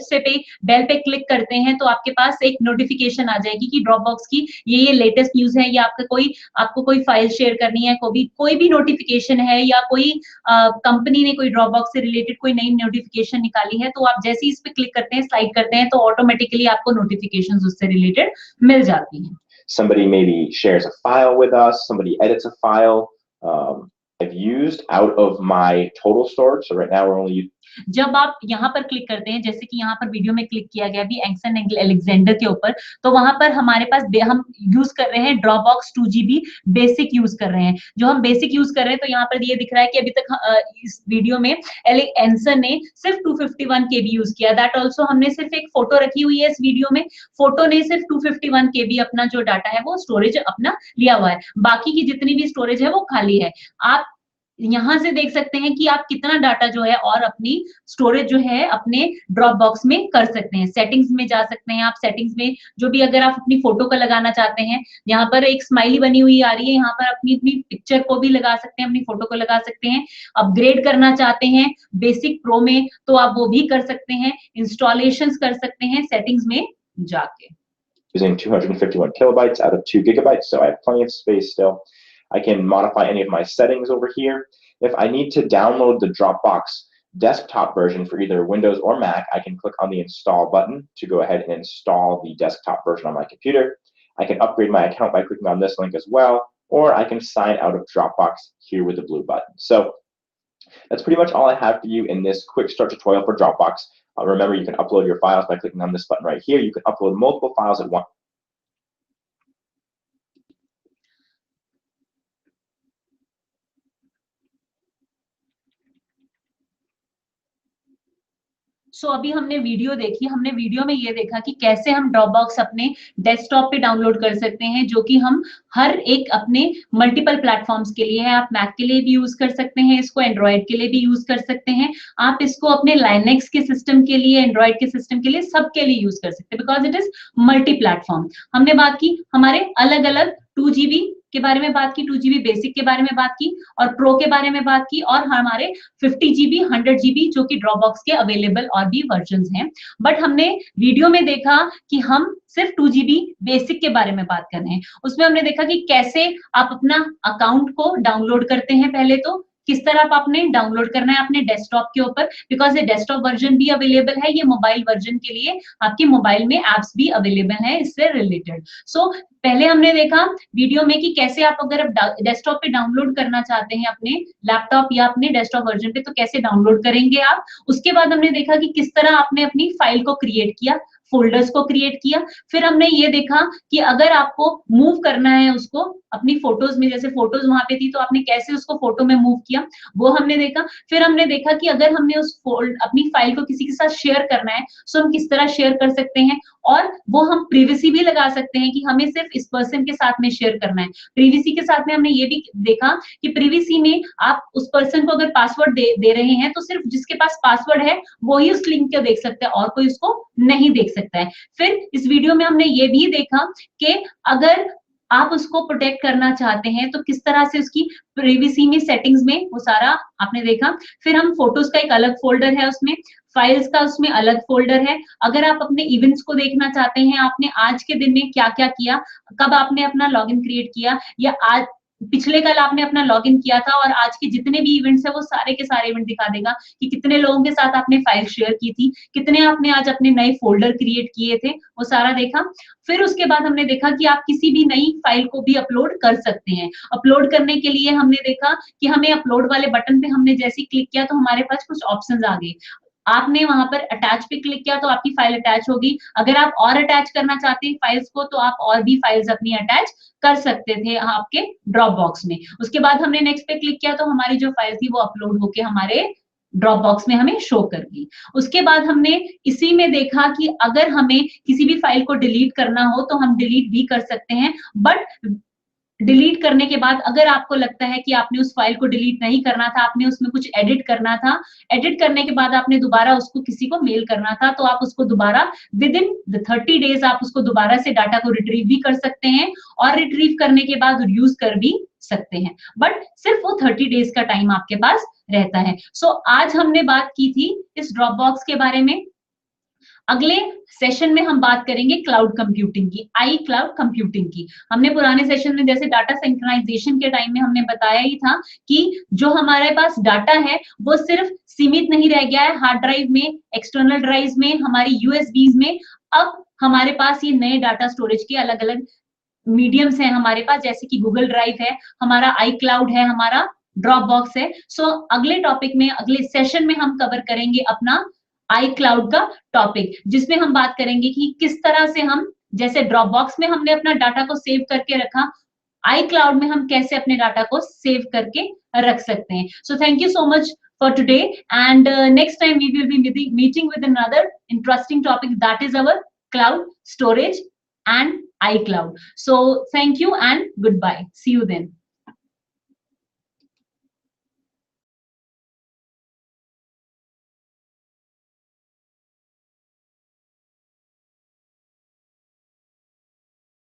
पे क्लिक करते हैं तो आपके पास एक नोटिफिकेशन आ जाएगी कि ड्रॉपबॉक्स की ये लेटेस्ट न्यूज है, या आपको कोई फाइल शेयर करनी है, कोई भी नोटिफिकेशन है, या कोई कंपनी ने कोई ड्रॉपबॉक्स से रिलेटेड कोई नई नोटिफिकेशन निकाली है, तो आप जैसे ही इस पे क्लिक करते हैं, स्लाइड करते हैं, तो ऑटोमेटिकली आपको नोटिफिकेशंस उससे रिलेटेड मिल जाती हैं। Somebody maybe shares a file with us, somebody edits a file. I've used out of my total storage, so right now we're only. जब आप यहाँ पर क्लिक करते हैं, जैसे कि यहाँ पर वीडियो में क्लिक किया गया अभी एंसन अलेक्जेंडर के ऊपर, तो वहां पर हमारे पास हम यूज कर रहे हैं ड्रॉपबॉक्स 2GB बेसिक यूज कर रहे हैं। जो हम बेसिक यूज कर रहे हैं तो यहाँ पर ये दिख रहा है कि अभी तक इस वीडियो में एंसन ने सिर्फ 251 KB यूज किया। दैट ऑल्सो हमने सिर्फ एक फोटो रखी हुई है इस वीडियो में, फोटो ने सिर्फ 251 KB अपना जो डाटा है वो स्टोरेज अपना लिया हुआ है, बाकी की जितनी भी स्टोरेज है वो खाली है। आप यहां से देख सकते हैं कि आप कितना डाटा जो है और अपनी स्टोरेज जो है अपने ड्रॉपबॉक्स में कर सकते हैं। सेटिंग्स में जा सकते हैं आप, सेटिंग्स में जो भी अगर आप अपनी फोटो को लगाना चाहते हैं, यहाँ पर एक स्माइली बनी हुई आ रही है, यहाँ पर अपनी पिक्चर को भी लगा सकते हैं, अपनी फोटो को लगा सकते हैं। अपग्रेड करना चाहते हैं बेसिक प्रो में तो आप वो भी कर सकते हैं, इंस्टॉलेशंस कर सकते हैं सेटिंग्स में जाके। Using 251 kilobytes out of 2 gigabytes, so I have plenty of space still. I can modify any of my settings over here. If I need to download the Dropbox desktop version for either Windows or Mac, I can click on the install button to go ahead and install the desktop version on my computer. I can upgrade my account by clicking on this link as well, or I can sign out of Dropbox here with the blue button. So that's pretty much all I have for you in this quick start tutorial for Dropbox. Remember, you can upload your files by clicking on this button right here. You can upload multiple files at once. सो अभी हमने video देखी, हमने video में ये देखा कि कैसे हम ड्रॉपबॉक्स अपने डेस्कटॉप पे डाउनलोड कर सकते हैं, जो कि हम हर एक अपने मल्टीपल प्लेटफॉर्म्स के लिए है। आप मैक के लिए भी यूज कर सकते हैं इसको, एंड्रॉइड के लिए भी यूज कर सकते हैं, आप इसको अपने लाइनेक्स के सिस्टम के लिए, एंड्रॉइड के सिस्टम के लिए, सबके लिए यूज कर सकते हैं, because it is multi platform. हमने बात की हमारे अलग अलग 2GB के बारे में बात की, 2GB बेसिक के बारे में बात की, और प्रो के बारे में बात की, और हमारे 50GB 100GB जो कि ड्रॉपबॉक्स के अवेलेबल और भी वर्जन्स हैं। बट हमने वीडियो में देखा कि हम सिर्फ 2GB बेसिक के बारे में बात कर रहे हैं। उसमें हमने देखा कि कैसे आप अपना अकाउंट को डाउनलोड करते हैं, पहले तो किस तरह आपने डाउनलोड करना है अपने डेस्कटॉप के ऊपर, बिकॉज ये डेस्कटॉप वर्जन भी अवेलेबल है, ये मोबाइल वर्जन के लिए आपके मोबाइल में एप्स भी अवेलेबल है इससे रिलेटेड। सो पहले हमने देखा वीडियो में कि कैसे आप अगर डेस्कटॉप पे डाउनलोड करना चाहते हैं अपने लैपटॉप या अपने डेस्कटॉप वर्जन पे, तो कैसे डाउनलोड करेंगे आप। उसके बाद हमने देखा कि किस तरह आपने अपनी फाइल को क्रिएट किया, फोल्डर्स को क्रिएट किया। फिर हमने ये देखा कि अगर आपको मूव करना है उसको अपनी फोटोज में, जैसे फोटोज वहां पे थी तो आपने कैसे उसको फोटो में मूव किया, वो हमने देखा। फिर हमने देखा कि अगर हमने अपनी फाइल को किसी के साथ शेयर करना है तो हम किस तरह शेयर कर सकते हैं, और वो हम प्रिवेसी भी लगा सकते हैं कि हमें सिर्फ इस पर्सन के साथ में शेयर करना है। प्रिवेसी के साथ में हमने ये भी देखा कि प्रिवेसी में आप उस पर्सन को अगर पासवर्ड दे रहे हैं तो सिर्फ जिसके पास पासवर्ड है वो ही उस लिंक को देख सकता है और कोई उसको नहीं देख सकता है। फिर इस वीडियो में हमने ये भी देखा कि अगर आप उसको प्रोटेक्ट करना चाहते हैं तो किस तरह से उसकी प्रिवेसी में सेटिंग्स में वो सारा आपने देखा। फिर हम फोटोज का एक अलग फोल्डर है उसमें, फाइल्स का उसमें अलग फोल्डर है। अगर आप अपने इवेंट्स को देखना चाहते हैं, आपने आज के दिन में क्या क्या किया, कब आपने अपना लॉगिन क्रिएट किया, या आज पिछले कल आपने अपना लॉगिन किया था, और आज के जितने भी इवेंट्स है वो सारे के सारे इवेंट दिखा देगा कि कितने लोगों के साथ आपने फाइल शेयर की थी, कितने आपने आज अपने नए फोल्डर क्रिएट किए थे, वो सारा देखा। फिर उसके बाद हमने देखा कि आप किसी भी नई फाइल को भी अपलोड कर सकते हैं। अपलोड करने के लिए हमने देखा कि हमें अपलोड वाले बटन पे हमने जैसे क्लिक किया तो हमारे पास कुछ ऑप्शंस आ गए। आपने वहां पर अटैच पे क्लिक किया तो आपकी फाइल अटैच होगी। अगर आप और अटैच करना चाहते हैं फाइल्स को तो आप और भी फाइल्स अपनी अटैच कर सकते थे आपके ड्रॉप बॉक्स में। उसके बाद हमने नेक्स्ट पे क्लिक किया तो हमारी जो फाइल थी वो अपलोड होके हमारे ड्रॉप बॉक्स में हमें शो कर दी। उसके बाद हमने इसी में देखा कि अगर हमें किसी भी फाइल को डिलीट करना हो तो हम डिलीट भी कर सकते हैं, बट डिलीट करने के बाद अगर आपको लगता है कि आपने उस फाइल को डिलीट नहीं करना था, आपने उसमें कुछ एडिट करना था, एडिट करने के बाद आपने दोबारा उसको किसी को मेल करना था, तो आप उसको दोबारा विद इन द 30 डेज आप उसको दोबारा से डाटा को रिट्रीव भी कर सकते हैं और रिट्रीव करने के बाद यूज कर भी सकते हैं, बट सिर्फ वो 30 डेज का टाइम आपके पास रहता है। सो आज हमने बात की थी इस ड्रॉप बॉक्स के बारे में। अगले सेशन में हम बात करेंगे क्लाउड कंप्यूटिंग की, आई क्लाउड कंप्यूटिंग की। हमने पुराने सेशन में जैसे डाटा सिंक्रोनाइजेशन के टाइम में हमने बताया ही था कि जो हमारे पास डाटा है वो सिर्फ सीमित नहीं रह गया है हार्ड ड्राइव में, एक्सटर्नल ड्राइव में, हमारी यूएसबीज में। अब हमारे पास ये नए डाटा स्टोरेज के अलग अलग मीडियम्स हैं हमारे पास, जैसे कि गूगल ड्राइव है, हमारा आई क्लाउड है, हमारा ड्रॉप बॉक्स है। सो अगले टॉपिक में, अगले सेशन में हम कवर करेंगे अपना आई क्लाउड का टॉपिक, जिसमें हम बात करेंगे कि किस तरह से हम, जैसे ड्रॉप बॉक्स में हमने अपना डाटा को सेव करके रखा, आई क्लाउड में हम कैसे अपने डाटा को सेव करके रख सकते हैं। So thank you so much for today, and next time we will be meeting with another interesting topic, that is our cloud storage and iCloud. So thank you and goodbye. See you then.